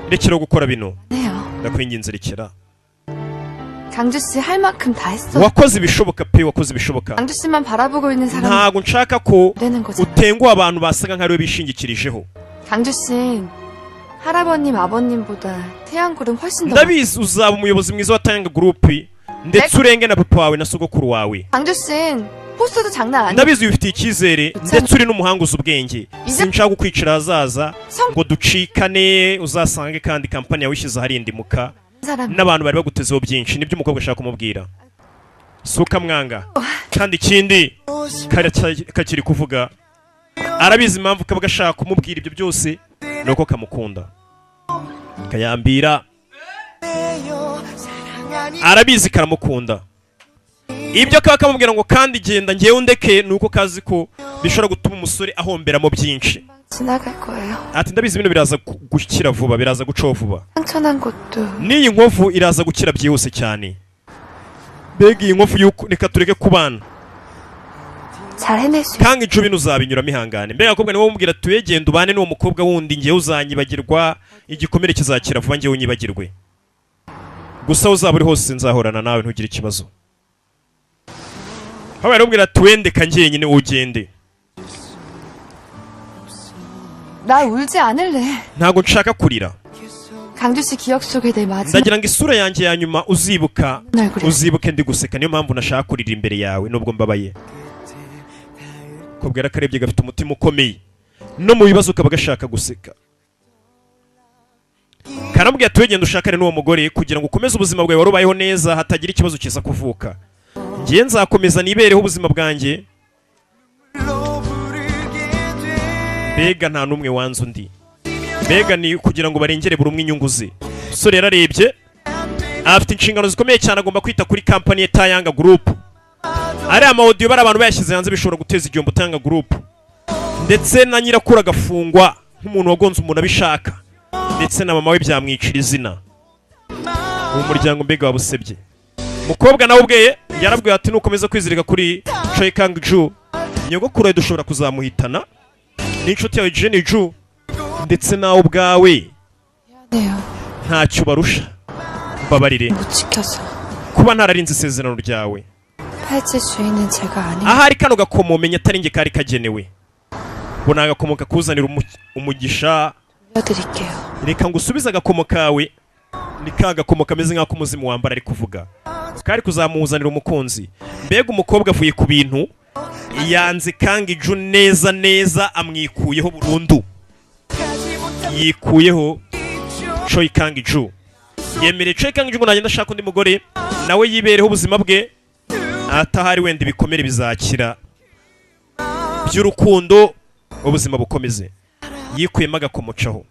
rekera gukora bino 네요. ndakwinginze rekera. 강주 씨 할 만큼 다 했어. wakoze ibishoboka pe wakoze ibishoboka. 강주 씨만 바라보고 있는 사람 ntago nshaka ko 되는 거죠. utenguha abantu basaga nk'ariwe bishingikirijeho. 강주 씨는 할아버님 아버님보다 태양굴은 훨씬 더 ndabizi uzaba umuyobozi mwiza wa Tanga Group ndetse urenge na papa wawe na sogokuru wawe. 강주 씨는 포스도 장난 아니야. ndabizi wifitiye icyizere ndetse uri n'umuhanga uzi ubwenge. sinshaka gukwicira hazaza ngo ducikane uzasange kandi kampani yawe ishyize harindimuka 사람 n'abantu bari bagutezeho byinshi. nibyo umukobwa ashaka kumubwira. suka mwanga kandi ikindi kakiri kuvuga arabizi impamvu kaba gashaka kumubwira ibyo byose nuko kamukunda. Kayambira arabizi karamukunda ibyo kaba kamubwira ngo kandi genda ngewe undeke nuko kazi ko bishobora gutuma umusore ahomberamo byinshi. 지나갈 거예요. ati ndabizi bino biraza gukira vuba biraza gucaho vuba. 상처난 것도 n'iyi nkovu iraza gukira byihuse cyane. mbega iyi nkovu yuko reka tureke kubana 잘 해낼 수 있어. kandi ico bino uzabinyuramo ihangane. mbega akobwa niwe umubwira tuye genda ubane n'uwo mukobwa wundi ngewe uzanyibagirwa igikomere kizakira vuba ngewe unyibagirwe gusa uzaba uri hose nzahorana nawe ntugire ikibazo. habaye aramubwira tuwende kangiye nyine ugende. 나 울지 않을래. ntago nshaka kurira. 강주 씨 기억 속에 내 마지막 ndagira ngo isura yanjye ya nyuma uzibuka 얼굴이 uzibuke ndi guseka. niyo mpamvu nashaka kurira imbere yawe nubwo mbabaye. kobwera karebye gafite umutima ukomeye no mu bibazo kaba gashaka guseka. karamubwira ati wegenda ushakane n'uwo mugore kugira ngo ukomeze ubuzima bwawe wari ubayeho neza hatagira ikibazo kiza kuvuka. ngiye nzakomeza nibereho ubuzima bwanjye. mbega nta n'umwe wanze undi. mbega ni kugira ngo barengere buri umwe inyungu ze. umusore yararebye afite inshingano zikomeye cyane agomba kwita kuri kampani ya Tanga Group. ari amaudio bari abantu bayashyize hanze bishobora guteza igihombo Tanga Group ndetse na nyirakuru agafungwa nk'umuntu wagonze umuntu abishaka ndetse na mama we byamwicira izina. uwo muryango mbega wabusebye. mukobwa nawe ubwe yarabwiye ati nukomeza kwizirika kuri Choi Kang-ju nyogokuru dushobora kuzamuhitana n'inshuti yawe Jenny Ju ndetse nawe ubwawe 네요. ntacyo barusha mbabarire 못 지켜서. kuba ntararinze isezerano ryawe 팔찌 주인은 제가 아니. ahari kano gakomo menya atari nge kari kagenewe ngo ni agakomo kakuzanira umugisha 알려드릴게요. reka ngo usubize agakomo kawe ni ka gakomo kameze nk'ako umuzimu wambara ari kuvuga kari kuzamuzanira umukunzi mbega umukobwa avuye ku bintu yanze Kang-ju neza neza amwikuyeho burundu yikuyeho Choi Kang-ju yemereye Choi Kang-ju ngo nagenda ashaka undi mugore nawe yibereho ubuzima bwe atahari wenda ibikomere bizakira by'urukundo ubuzima bukomeze yikuyemo agakomocaho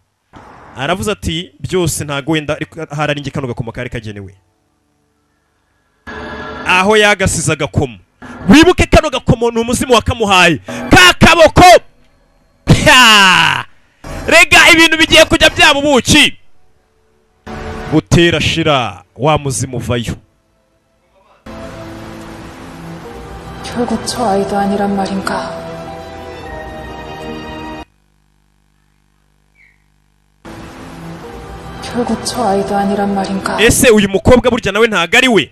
aravuze ati byose ntago wenda hararinge kano gakomo kari kagenewe aho yagasize agakomo wibuke kano gakomo ni umuzimu wakamuhaye ka kaboko rega ibintu bigiye kujya byaba ubuki butera shira wa muzimu vayo 결국 저 아이도 아니란 말인가? 결국 저 아이도 아니란 말인가? ese uyu mukobwa burya nawe ntago ari we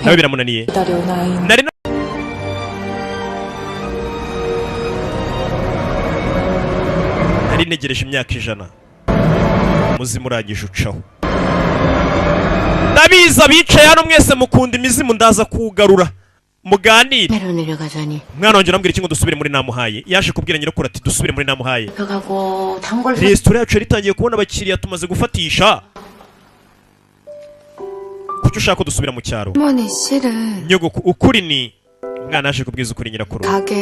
nawe biramunaniye 기다려온 아이는 nari ntegereje imyaka 100 umuzimu urangije ucaho ndabiza bicaye hano mwese mukunda imizimu ndaza kugarura muganire 내려 내려가자니 mwana wanjye urambwira iki ngo dusubire muri namuhaye yaje kubwira nyirakuru ati dusubire muri namuhaye 벽하고 단골 resitora yacu yari itangiye kubona abakiriya tumaze gufatisha kuki ushaka ko dusubira mu cyaro 어머니 실은 nyogoko ukuri ni mwana yaje kubwiza ukuri nyirakuru 가게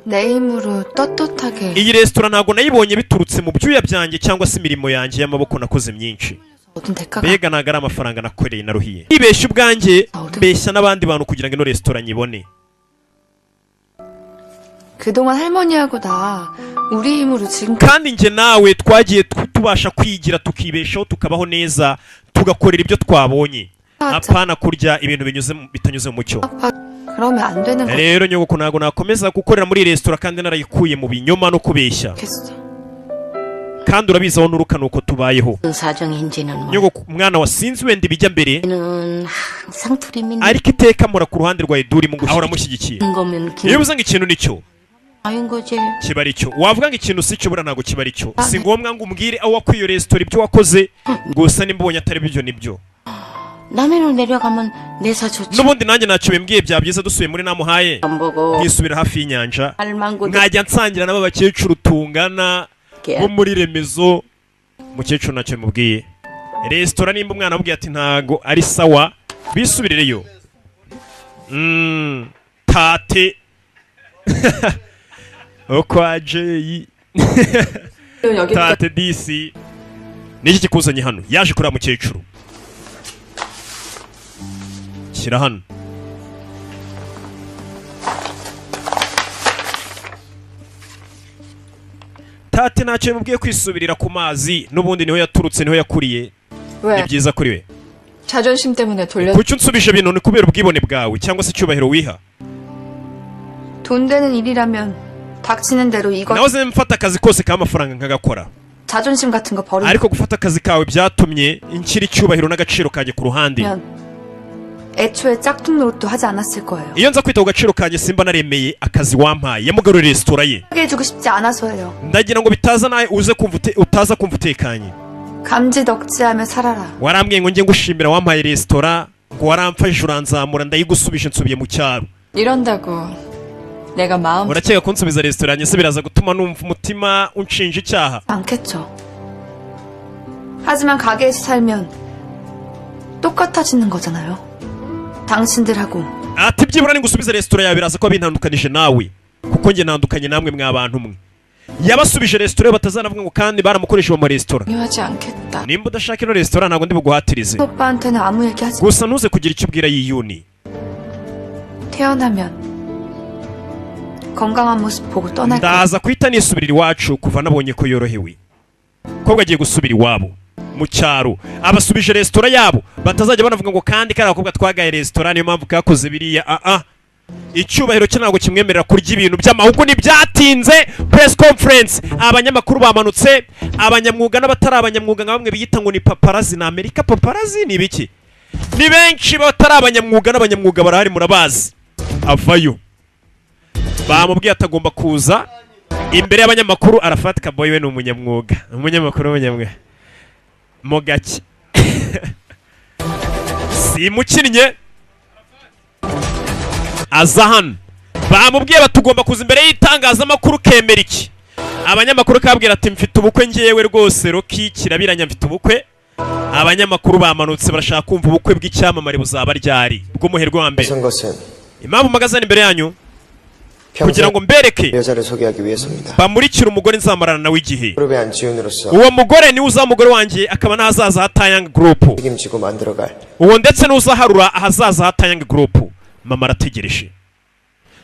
내 힘으로 떳떳하게 iyi resitora ntabwo nayibonye biturutse mu byuya byanjye cyangwa se imirimo yanjye y'amaboko nakoze myinshi 모든 대가가 mbega ntabwo ari amafaranga nakoreye naruhiye nibeshya ubwanjye mbeshya n'abandi bantu kugira ngo ino resitora nyibone 그동안 할머니하고 나 우리 힘으로 지금 kandi njye nawe twagiye tubasha kwigira tukibeshaho tukabaho neza tugakorera ibyo twabonye apana kurya ibintu bitanyuze mu mucyo 그러면 안 되는 거 rero nyogoko ntabwo nakomeza gukorera muri resitora kandi narayikuye mu binyoma no kubeshya 겠어. kandi urabizi aho nuruka nuko tubayeho 사정인지는 뭐 nyogoko umwana wasinzi wenda ibijya mbere 는 항상 둘이 믿는 ariko iteka mura ku ruhande rwa Eduri mu ahora amushyigikiye 거면 iyo uvuze ngo ikintu nicyo 아인 거지. kiba ari cyo wavuga ngo ikintu si cyo bura ntabwo kiba ari cyo si ngombwa ngo umbwire aho wakwiye iyo resitora ibyo wakoze gusa nimbonye atari byo nibyo 남해로 내려가면 내사 좋지. n'ubundi nanjye ntacyo bimbwiye bya byiza dusubiye muri namuhaye 안 보고 nkisubira hafi y'inyanja 알망고 nkajya nsangira n'aba bakecuru tungana bo muri remezo mukecuru ntacyo bimubwiye resitora nimba umwana amubwiye ati ntago ari sawa bisubirireyo tate okwa jeyi tate disi niki kikuzanye hano yaje kureba mukecuru shyira hano tate ntacyo yamubwiye kwisubirira ku mazi n'ubundi niho yaturutse niho yakuriye ni 왜? byiza kuri we 자존심 때문에 돌려 kuki unsubije ibintu ni kubera ubwibone bwawe cyangwa se icyubahiro wiha 돈 되는 일이라면 닥치는 대로 이거 nahoze mfata akazi kose k'amafaranga nkagakora 자존심 같은 거 버리면 ariko gufata akazi kawe byatumye inshyira icyubahiro n'agaciro kanjye ku ruhande 애초에 짝퉁 노릇도 하지 않았을 거예요. iyo nza kwita ku gaciro kanjye simba naremeye akazi wampaye yamugaruriye resitora ye 하게 해주고 싶지 않아서예요. ndagira ngo bitaza nawe utaza kumva utekanye 감지 덕지하며 살아라. warambwiye ngo njye ngushimira wampaye resitora ngo waramfashe uranzamura ndayigusubije nsubiye mu cyaro 이런다고 내가 마음 urakeka ko nsubiza resitora yanjye se biraza gutuma numva umutima unshinja icyaha 않겠죠. 하지만 가게에서 살면 똑같아지는 거잖아요. 당신들하고 ati byibura ningusubiza resitora yawe biraza kuba bintandukanije nawe kuko njye ntandukanye namwe mwa bantu mwe yabasubije resitora batazanavuga ngo kandi baramukoresha mu resitora 중요하지 않겠다. nimba udashaka ino resitora ntabwo ndi buguhatirize 오빠한테는 아무 얘기 하지 gusa ntuze kugira icyo ubwira yiyuni 태어나면 건강한 모습 보고 떠날 거야. ndaza guhita nisubirira iwacu kuva nabonye ko yorohewe kobwa agiye gusubira iwabo mu cyaro abasubije resitora yabo batazajya banavuga ngo kandi kari abakobwa twagaye resitora niyo mpamvu kakoze biriya icyubahiro cye ntabwo kimwemerera kurya ibintu by'amahugu ntibyatinze. Press conference abanyamakuru bamanutse, abanyamwuga n'abatari abanyamwuga nka bamwe biyita ngo ni paparazi na Amerika. Paparazi ni ibiki? Ni benshi batari abanyamwuga n'abanyamwuga barahari murabazi. Avayo bamubwiye atagomba kuza imbere y'abanyamakuru. Arafat Kaboyi we ni umunyamwuga, umunyamakuru w'umunyamwuga mo gake si mukinnye aza hano. Bamubwiye batugomba kuza imbere y'itangazamakuru kemera iki? Abanyamakuru kabwira ati mfite ubukwe ngewe rwose Roki kirabiranya mfite ubukwe. Abanyamakuru bamanutse barashaka kumva ubukwe bw'icyamamare buzaba ryari bw'umuherwe wa mbere. Impamvu magazine imbere yanyu kugira ngo mbereke bamurikira umugore nzamarana nawe igihe. Uwo mugore ni uzamugore wanjye akaba nahazaza ha Taeyang Group. Uwo ndetse n'uzaharura ahazaza ha Taeyang Group. Mama arategereje.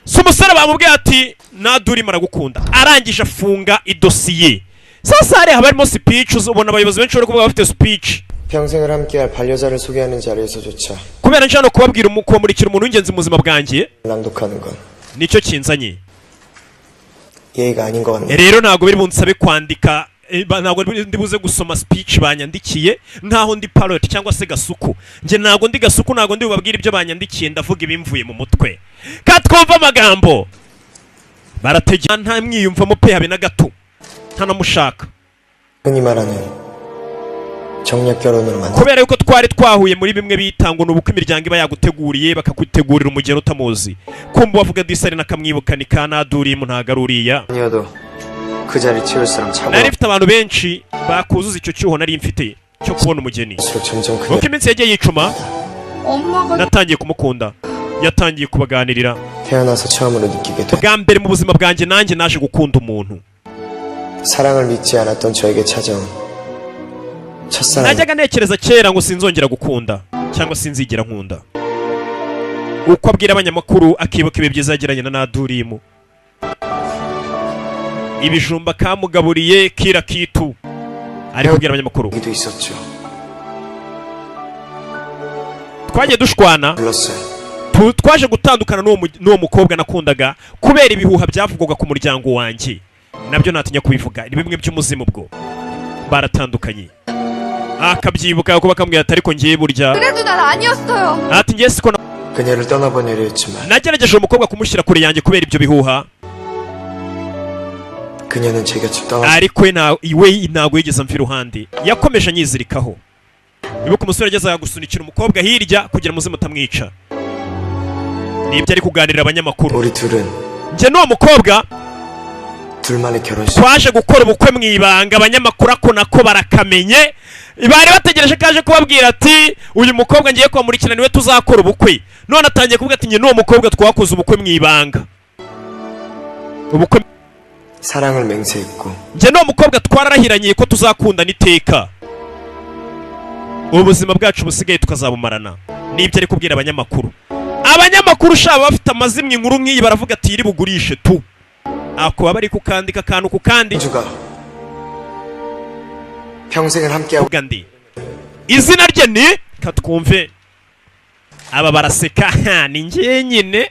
So umusore bamubwiye ati Naduri maragukunda. Arangije afunga idosiye. Sasa hari habarimo speech ubona abayobozi benshi bari kuvuga bafite speech. 평생을 함께할 반려자를 소개하는 자리에서조차 kubera njano kubabwira kumurikira umuntu w'ingenzi mu buzima bwanjye 낭독하는 건 nicyo kinzanye. 예의가 아닌 것 같네. Rero ntago biri bunsabe kwandika ntago ndibuze gusoma speech banyandikiye nkaho ndi parrot cyangwa se gasuku. Nje ntago ndi gasuku, ntago ndi bubabwira ibyo banyandikiye, ndavuga ibimvuye mu mutwe. Katwumva amagambo barategeka nta mwiyumvamo pe habe na gato ntanamushaka. 흔히 말하는 정략 결혼으로 만나. kubera yuko twari twahuye muri bimwe bitango n'ubukwe imiryango iba yaguteguriye bakakutegurira umugeni utamuzi. Kumva bavuga disari nakamwibuka ni Kanaduri mu ntagaruriya. 아니어도 그 자리 채울 사람 찾아. Nari mfite abantu benshi bakuzuza icyo cyuho nari mfite cyo kubona umugeni. Uko iminsi yagiye yicuma natangiye kumukunda, yatangiye kubaganirira. 태어나서 처음으로 느끼게 돼. Bwa mbere mu buzima bwanjye nanjye naje gukunda umuntu. 사랑을 믿지 않았던 저에게 찾아온 첫사랑. najyaga ntekereza kera ngo sinzongera gukunda cyangwa sinzigira nkunda. Uko abwira abanyamakuru akibuka ibi byiza yagiranye na Nadurimu. Ibijumba kamugaburiye kira kitu ari kubwira abanyamakuru. 기도 있었죠. Twagiye dushwana, 불렀어요. twaje gutandukana n'uwo mukobwa nakundaga kubera ibihuha byavugwaga ku muryango wanjye. Nabyo natinya kubivuga, ni bimwe by'umuzimu bwo. Baratandukanye. akabyibuka ko bakambwira ati ariko ngiye burya. 그래도 난 아니었어요. ati ngiye siko 그녀를 떠나보내려 했지만 nagerageje umukobwa kumushyira kure yanjye kubera ibyo bihuha. 그녀는 제 곁을 떠나. ariko we ntago yigeze amva iruhande, yakomeje anyizirikaho. Ibuka umusore ageze gusunikira umukobwa hirya kugira muzimu utamwica. Nibyo ari kuganirira abanyamakuru. 우리 둘은 njye n'uwo mukobwa 둘만의 결혼식. twaje gukora ubukwe mu ibanga. Abanyamakuru ako nako barakamenye, bari bategereje kaje kubabwira ati uyu mukobwa ngiye kwamurikira niwe tuzakora ubukwe. None atangiye kuvuga ati njye n'uwo mukobwa twakoze ubukwe mu ibanga. Ubukwe 사랑을 맹세했고 njye n'uwo mukobwa twararahiranye ko tuzakundana iteka. Ubuzima bwacu busigaye tukazabumarana. Nibyo ari kubwira abanyamakuru. Abanyamakuru shaba bafite amazimwe inkuru nk'iyi baravuga ati iri bugurishe tu. Ako baba ari kukandika akantu ku kandi. 주가 평생을 함께하고 Gandi. Izina rye ni katwumve. Aba baraseka ni njye nyine.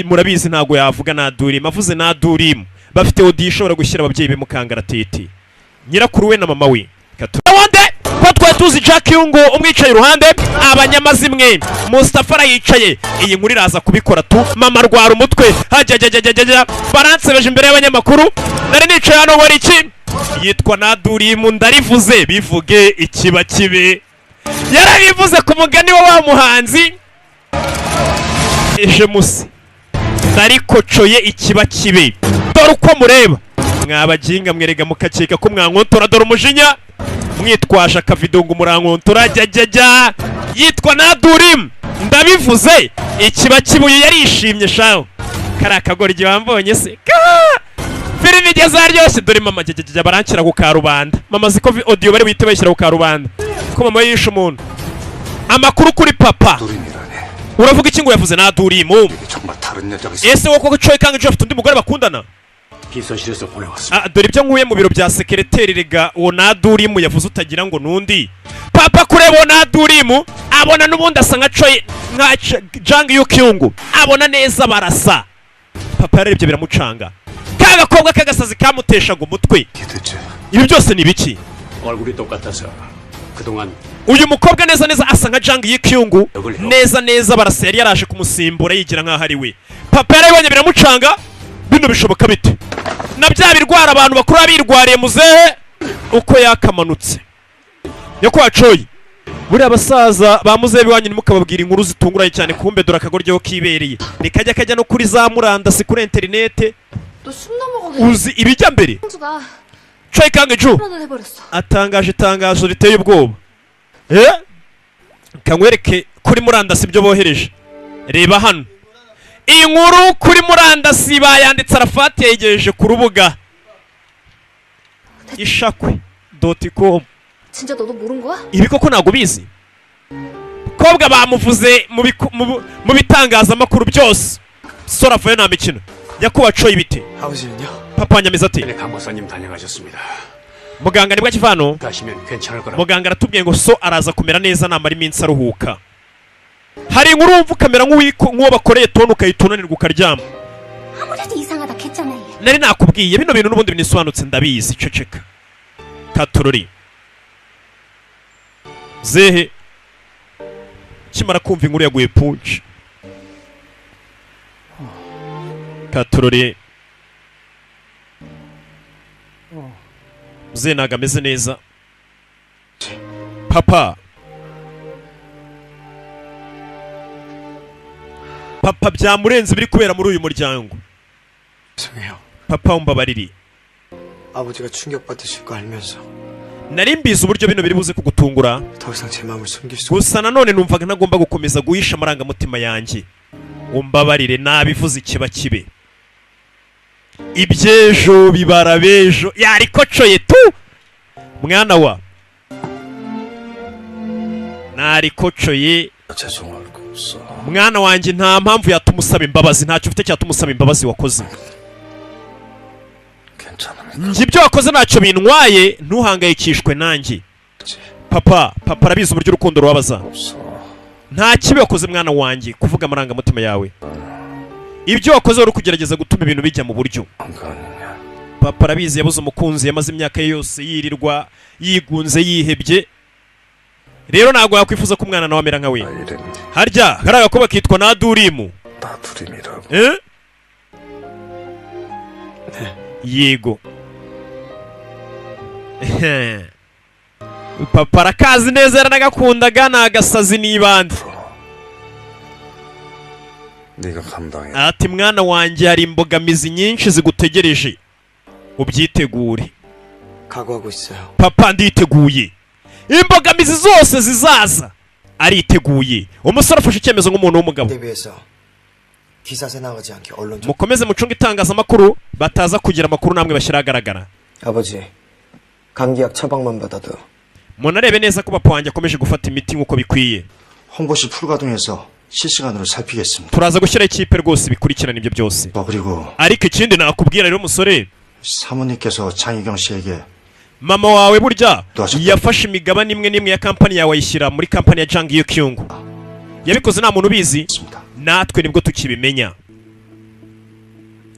Murabizi ntago yavuga Nadurimu. Avuze Nadurimu bafite audio ishobora gushyira ababyeyi be mukangaratete. Nyirakuru we na mama we. Katwande ko twari tuzi Jack Yungo umwicaye iruhande, abanyamazimwe Mustafa arayicaye. Iyi nkuru iraza kubikora tu. Mama rwara umutwe hajya baransebeje imbere y'abanyamakuru. Nari nicaye hano wari iki yitwa Nadurimu ndarivuze bivuge ikiba kibe. Yarabivuze ku mugani wa muhanzi eje musi narikocoye ikiba kibe. Dore uko mureba mwabaginga mwerega mukakeka ko mwankontora. Dore umujinya mwitwaje akavido ngo murankontora. Jya yitwa Nadurimu ndabivuze ikiba kibuye. Yarishimye shaho kari akagoryi wambonye se filime igeze aryoshye. Dore mama jya baranshyira ku karubanda. Mama ziko audio bari bite bashyira ku karubanda ko mama yishe umuntu. Amakuru kuri papa uravuga iki ngo yavuze Nadurimu? 정말 다른 여자가 있어. ese woko coye kanga jo afite undi mugore bakundana? 비서실에서 보내왔습니다. dore ibyo nkuye mu biro bya sekereteri rega uwo Nadurimu yavuze utagira ngo nundi. Papa kureba uwo Nadurimu abona n'ubundi asa nka Choi nka Jang Yukyung, abona neza barasa. Papa yarebye biramucanga, ka gakobwa kagasazi kamuteshaga umutwe. Ibi byose ni biki? 얼굴이 똑같아서 그동안 uyu mukobwa neza neza asa nka Jang Yukyung, neza neza barasa. Yari yaraje kumusimbura yigira nkaho ari we. Papa yarabonye biramucanga, bino bishoboka bite? Na bya birwara abantu bakuru abirwariye muzehe uko yakamanutse. Nyakwa Choi, buri abasaza ba muzehe biwanyu nimukababwira inkuru zitunguranye cyane, kumbe dore akagoryo kibereye nikajya no kuri za murandasi kuri internet. 너숨 넘어가게 Uzi ibijya mbere? 형주가 Choi Kang-ju 결혼을 해버렸어. atangaje itangazo riteye ubwoba. Kanywereke kuri murandasi ibyo bohereje. Reba hano. Iyi nkuru kuri murandasi bayanditse Arafati yayigejeje ku rubuga ishakwe.com. 진짜 너도 모른 거야? Ibi koko ntago bizi? Kobwa bamuvuze mu bitangazamakuru byose. Sora vayo nta mikino. Yakuba Choi bite? 아버지는요? Papa nyamiza ati 네, 간호사님 다녀가셨습니다. muganga nibwo akivano. 가시면 괜찮을 거라. Muganga aratubwiye ngo so araza kumera neza namara iminsi aruhuka. hari inkuru wumva ukamera nk'uwo bakoreye tonu ukahita unanirwa ukaryama. 아무래도 이상하다 했잖아요. nari nakubwiye bino bintu n'ubundi binisobanutse ndabizi. ceceka Katorori zehe kimara kumva inkuru yaguye punch. Katorori zehe ntago ameze neza. Papa byamurenze biri kubera muri uyu muryango. 죄송해요. Papa umbabariri. 아버지가 충격받으실 거 알면서 nari mbizi uburyo bino biri buze kugutungura, 더 이상 제 마음을 숨길 수 gusa nanone numvaga ntagomba gukomeza guhisha amarangamutima yanjye. umbabarire nabivuze ikiba kibe. ibyejo bibara bejo yarikocoye tu mwana wa narikocoye. 죄송할 거 없어. mwana wanjye nta mpamvu yatuma usaba imbabazi, ntacyo ufite cyatuma usaba imbabazi wakoze. 괜찮으니까. njye ibyo wakoze ntacyo bintwaye, ntuhangayikishwe nanjye. Papa arabizi uburyo urukundo rubabaza. 없어. nta kibi wakoze mwana wanjye kuvuga amarangamutima yawe. ibyo wakoze wari kugerageza gutuma ibintu bijya mu buryo. 안 가느냐. Papa arabizi yabuze umukunzi, yamaze imyaka ye yose yirirwa yigunze yihebye. rero ntabwo yakwifuza ko umwana nawe amera nka we. 나 이름이 harya kari agakobwa kitwa Nadurimu. 나두림이라고. yego. Papa arakazi neza, yaranagakundaga, ni agasazi n'ibandi. 네가 감당해. ati mwana wanjye hari imbogamizi nyinshi zigutegereje, ubyitegure. 각오하고 있어요. Papa nditeguye, imbogamizi zose zizaza ariteguye. umusore afashe icyemezo nk'umuntu w'umugabo. 대비해서 기사세 나가지 않게 언론 좀. mukomeze mucunge itangazamakuru bataza kugira amakuru namwe bashyira ahagaragara. 아버지, 감기약 처방만 받아도 munarebe neza ko papa wanjye akomeje gufata imiti nk'uko bikwiye. 홍보실 풀가동해서 실시간으로 살피겠습니다. turaza gushyira ikipe rwose bikurikirana ibyo byose. 그리고 ariko ikindi nakubwira rero musore, 사모님께서 장희경 씨에게 mama wawe burya Twashaka- yafashe imigabane imwe n'imwe ya kampani yawe ayishyira muri kampani ya Jang Yukyung. yabikoze nta muntu ubizi, 있습니다. natwe nibwo tukibimenya.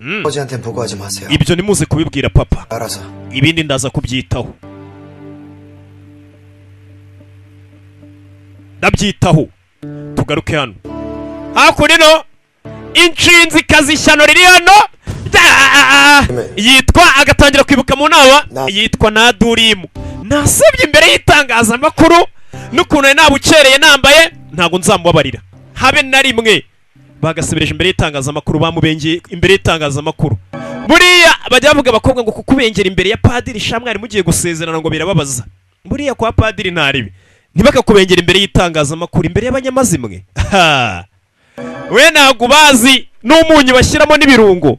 아버지한테 보고하지 마세요. ibyo nimuze kubibwira papa, 알아서. ibindi ndaza kubyitaho. ndabyitaho. tugaruke hano hakurino. inshinzikazi ishyano riri hano yitwa, agatangira kwibuka mu nama, yitwa Nadurimu. nasebye imbere y'itangazamakuru n'ukuntu nari nabukereye nambaye, ntabwo nzamubabarira habe na rimwe. bagasebereje imbere y'itangazamakuru, bamubengeye imbere y'itangazamakuru. buriya bajya bavuga abakobwa ngo kukubengera imbere ya padiri shamwari mugiye gusezerana ngo birababaza. buriya kwa padiri ntaribi, ntibakakubengera imbere y'itangazamakuru, imbere y'abanyamazimwe. we ntabwo bazi n'umunyu bashyiramo n'ibirungo.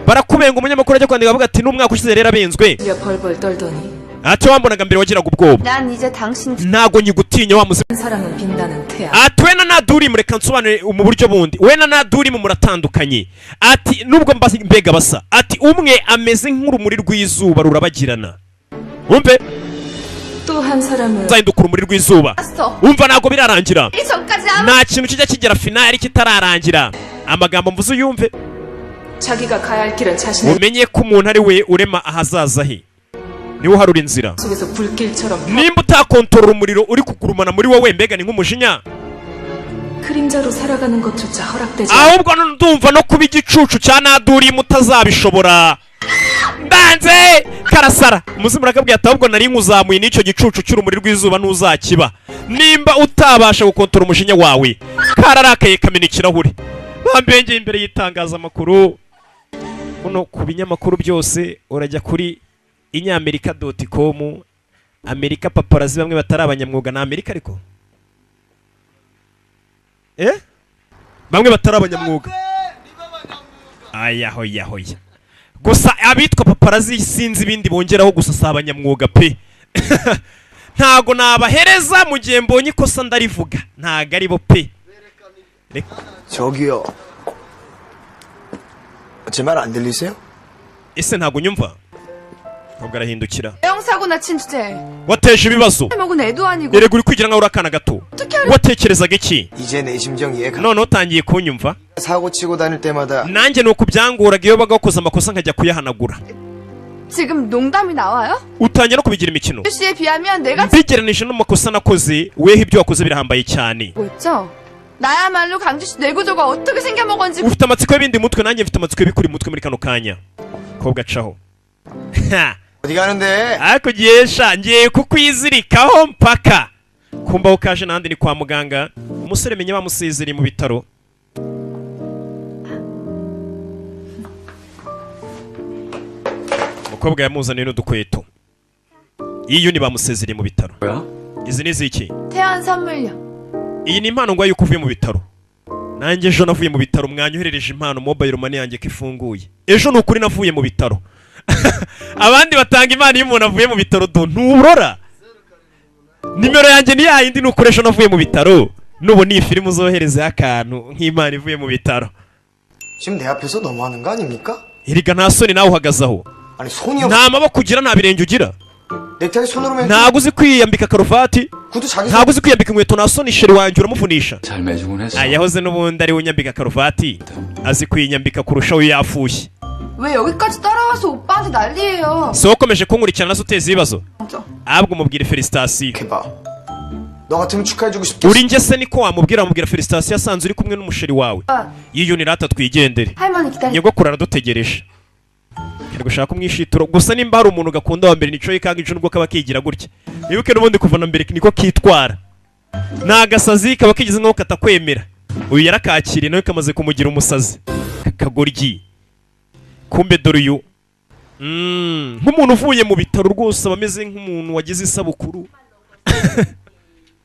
barakubenga, umunyamakuru ajya kwandika avuga ati n'umwaka ushize rero abenzwe. 야 벌벌 떨더니 ati wambonaga mbere wagiraga ubwoba 난 이제 당신 ntago nyigutinya wa muzi 사랑은 빈다는 태양. ati wena nadurimu reka nsobanure mu buryo bundi wena nadurimu muratandukanye ati nubwo mbega basa ati umwe ameze nk'urumuri rw'izuba rurabagirana umve 또 한 사람은 nzahinduka urumuri rw'izuba umva ntago birarangira 이 전까지 아무 nta kintu kijya kigera finali kitararangira amagambo mvuze uyumve 자기가 가야 할 길은 자신의 umenye ko umuntu ari we urema ahazaza he niwe uharura inzira 속에서 불길처럼 nimba utakontorora umuriro uri kugurumana muri wowe mbega ni nk'umujinya 그림자로 살아가는 것조차 허락되지 ahubwo ndumva no kuba igicucu cya nadurimu utazabishobora ndanze karasara umuzimu urakabwiye ati ahubwo nari nkuzamuye n'icyo gicucu cy'urumuri rw'izuba ntuzakiba nimba utabasha gukontorora umujinya wawe kararakaye kamena ikirahure bambengeye imbere y'itangazamakuru uno ku binyamakuru byose urajya kuri inyamerika.com Amerika paparazi bamwe batari abanyamwuga na Amerika ariko bamwe batari abanyamwuga ayahoya gusa abitwa paparazi sinzi ibindi bongeraho gusa si abanyamwuga pe ntago nabahereza mu gihe mbonye ikosa ndarivuga ntago ari bo pe 저기요. 제 말 안 들리세요? ese ntago nyumva ntabwo arahindukira 사고 나친 주제 wateje ibibazo 먹은 애도 아니고 erega uri kwigira nkaho uri akana gato watekerezaga iki 이제 내 심정 이해가. none utangiye kunyumva 사고 치고 다닐 때마다 nanjye nuko byanguraga iyo baga wakoze amakosa nkajya kuyahanagura 지금 농담이 나와요? utangiye no kubigira imikino 씨에 비하면 내가 mbigeranije n'amakosa nakoze weho ibyo wakoze birahambaye cyane 뭐였죠? 나야말로 강주씨 뇌구조가 어떻게 생겨먹었는지 ufite amatsiko y'ibindi mutwe nanjye mfite amatsiko y'ibikuri mutwe muri kano kanya ko gacaho 어디 가는데? ariko giyesha ngiye kukwizirikaho mpaka kumbaho kaje nandi ni kwa muganga umusore menye bamusezereye mu bitaro umukobwa yamuzaniye n'udukweto iyi ni bamusezereye mu bitaro 뭐야? izi ni ziki 태안 선물요. iyi ni impano ngo yuko uvuye mu bitaro nanjye ejo navuye mu bitaro mwanyoherereje impano mobile money yanjye ko ifunguye ejo ni ukuri navuye mu bitaro abandi batanga impano iyo umuntu avuye mu bitaro nturora nimero yanjye ni yayindi nuko ejo navuye mu bitaro nubu ni filime uzoherezeho akantu nk'impano ivuye mu bitaro 지금 내 앞에서 너무하는 거 아닙니까? iriga nta soni nawe uhagazaho 아니 손이 없. nta maboko ugira nta birenge ugira 넥타이 손으로 맨. ntabwo uzi kwiyambika karuvati 구두 자기 손. ntabwo uzi kwiyambika inkweto nta soni sheri wanjye uramuvunisha 잘 매주곤 했어. yahoze n'ubundi ari we unyambika karuvati azi kwinyambika kurushaho iyo yafushye 왜 여기까지 따라와서 오빠한테 난리예요. si wowe ukomeje kunkurikirana se uteza ibibazo 진짜. ahubwo umubwire felicitasiyo 해봐. 너 같으면 축하해주고 싶겠어. uri njye se niko wamubwira felicitasiyo asanze uri kumwe n'umusheri wawe yiyuni rata twigendere 할머니 기다려. nyogokuru aradutegereje ari gushaka kumwishituro gusa nimba hari umuntu gakunda wa mbere nico yikanga ico nubwo kaba kigira gutya nibuke n'ubundi kuva na mbere niko kitwara nta gasazi kaba kigize nko katakwemera uyu yarakakiriye nawe kamaze kumugira umusazi kakagoryi kumbe dore uyu nk'umuntu uvuye mu bitaro rwose aba ameze nk'umuntu wagize isabukuru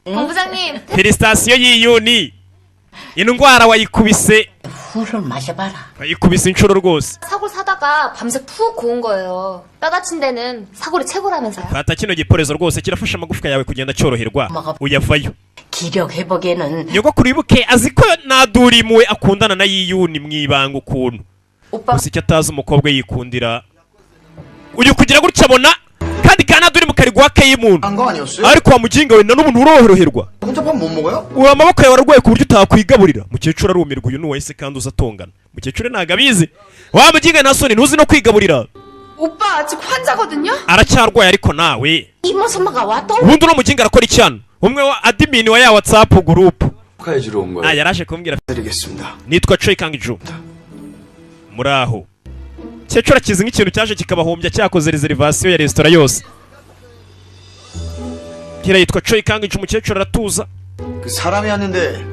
본부장님, felicitasiyo y'iyuni indwara wayikubise 술을 마셔봐라. wayikubise inshuro rwose 사골 사다가 밤새 푹 고운 거예요. 뼈 다친 데는 사골이 최고라면서요. fata kino giporezo rwose kirafasha amagufwa yawe kugenda cyoroherwa uyavayo 기력 회복에는 nyogokuru wibuke azi ko nadurimuwe akundana na yiyuni mwibanga ukuntu 오빠 gusa icyo atazi umukobwa yikundira uyu kugira gutya abona kandi kanaduri mukarigwa kay'imuntu 한거 아니었어요? ariko wa muginga we na n'umuntu uroroherwa 혼자 밥 못 먹어요? uwo amaboko yawe ararwaye ku buryo utakwigaburira mukecuru arumirwa uyu nuwahise kandi uza atongana mukecuru ntago abizi wa muginga nta soni ntuzi no kwigaburira 오빠 아직 환자거든요. aracyarwaye ariko nawe 이모선마가 왔다. ubundi uno muginga arakora icyano umwe wa adimini wa ya whatsapp group 축하해주러 온 거야. yaraje kumbwira 드리겠습니다. nitwa Choi Kang-ju muraho cyecura kizi nk'ikintu cyaje kikabahombya cyakoze reservation ya restaurant yose kira yitwa Choi Kang-ju umukecuru aratuza 그 사람이 왔는데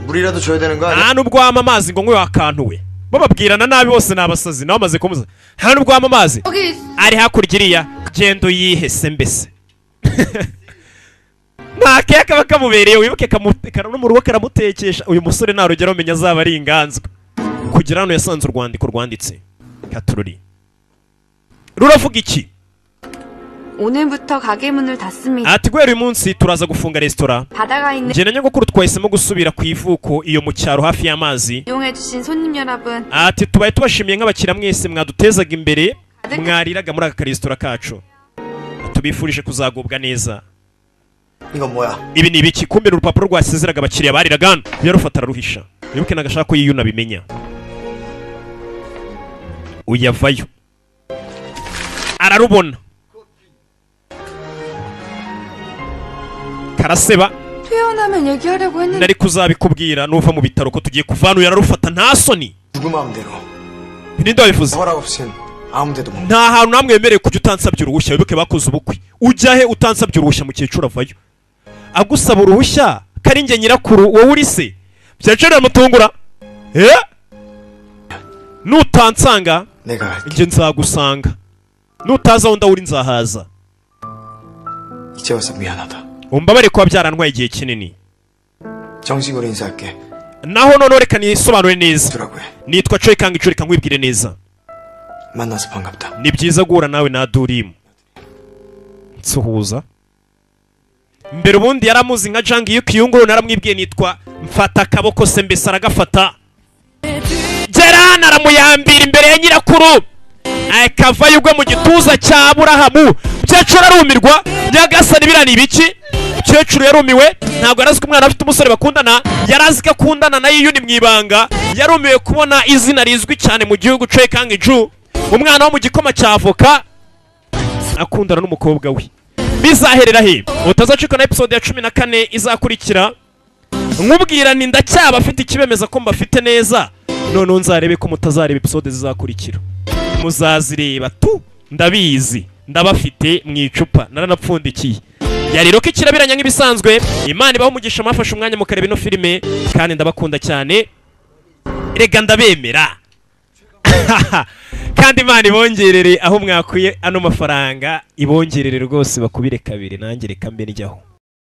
물이라도 줘야 되는 거 아니야? nta nubwo wama amazi ngo nkwe wakantu we bababwirana nabi bose ni abasazi nawe amaze kumuza nta nubwo wama amazi 여기 ari hakurya iriya genda uyihese mbese nta keya kaba kamubereye wibuke kamutekana no mu rugo karamutekesha uyu musore nta rugero umenya azaba ari inganzwa kugira hano yasanze urwandiko rwanditse katururi ruravuga iki 오늘부터 가게 문을 닫습니다. ati guhera uyu munsi turaza gufunga resitora. 바다가 있는 njye na nyogokuru twahisemo gusubira ku ivuko iyo mu cyaro hafi y'amazi. 이용해주신 손님 여러분, ati tubaye tubashimiye nk'abakiriya mwese mwadutezaga imbere mwariraga muri aka karesitora kacu. tubifurije kuzagubwa neza. 이건 뭐야? ibi ni ibiki? kumbe urupapuro rwasezeraga abakiriya bariraga hano. yarufata araruhisha. wibuke nagashaka ko yiyuna bimenya. uyavayo ararubona karaseba. 퇴원하면 얘기하려고 했는데 nari kuzabikubwira nuva mu bitaro ko tugiye kuvana. yararufata nta soni. 누구 마음대로. ninde wabivuze? 허락 없인 아무데도 못. nta hantu namwe wemerewe kujya utansabye uruhushya. wibuke bakoze ubukwe. ujya he utansabye uruhushya? mukecuru avayo. agusaba uruhushya kari njye nyirakuru wowe uri se? byacyo biramutungura. nutansanga 내가 갈게. njye nzagusanga. nutaza aho ndawuri nzahaza. 이제 와서 미안하다. umbabare kuba byarantwaye igihe kinini. 정식으로 인사할게. naho noneho reka nisobanure neza. 주라고 해. nitwa Choi Kang Icho. reka nkwibwire neza. 만나서 반갑다. ni byiza guhura nawe na Durimu. nsuhuza. mbere ubundi yaramuzi nka Jang Yuki. yunguru naramwibwiye nitwa mfata akaboko se mbese aragafata. Gerana aramuyambira imbere ya nyirakuru. akavayo ugwe mu gituza cya Aburahamu. mukecuru arumirwa. nyagasani birani ibiki? mukecuru yarumiwe. ntabwo yarazi ko umwana afite umusore bakundana. yarazi ko akundana na Yiyuni mu ibanga. yarumiwe kubona izina rizwi cyane mu gihugu Choi Kang Icho. umwana wo mu gikoma cya avoka akundana n'umukobwa we. bizaherera he? utazacika na episode ya 14 izakurikira. nkubwira ni ndacyaba afite ikibemeza ko mbafite neza. none nzarebe ko mutazareba episode zizakurikira. muzazireba tu ndabizi ndabafite mu icupa naranapfundikiye. yari roke kirabiranya nk'ibisanzwe. Imana ibaho umugisha mwafashe umwanya mukareba ino filime kandi ndabakunda cyane. rega ndabemera. kandi Imana ibongerere aho mwakuye ano mafaranga. ibongerere rwose bakubire kabiri. nanjye reka mbe njyaho.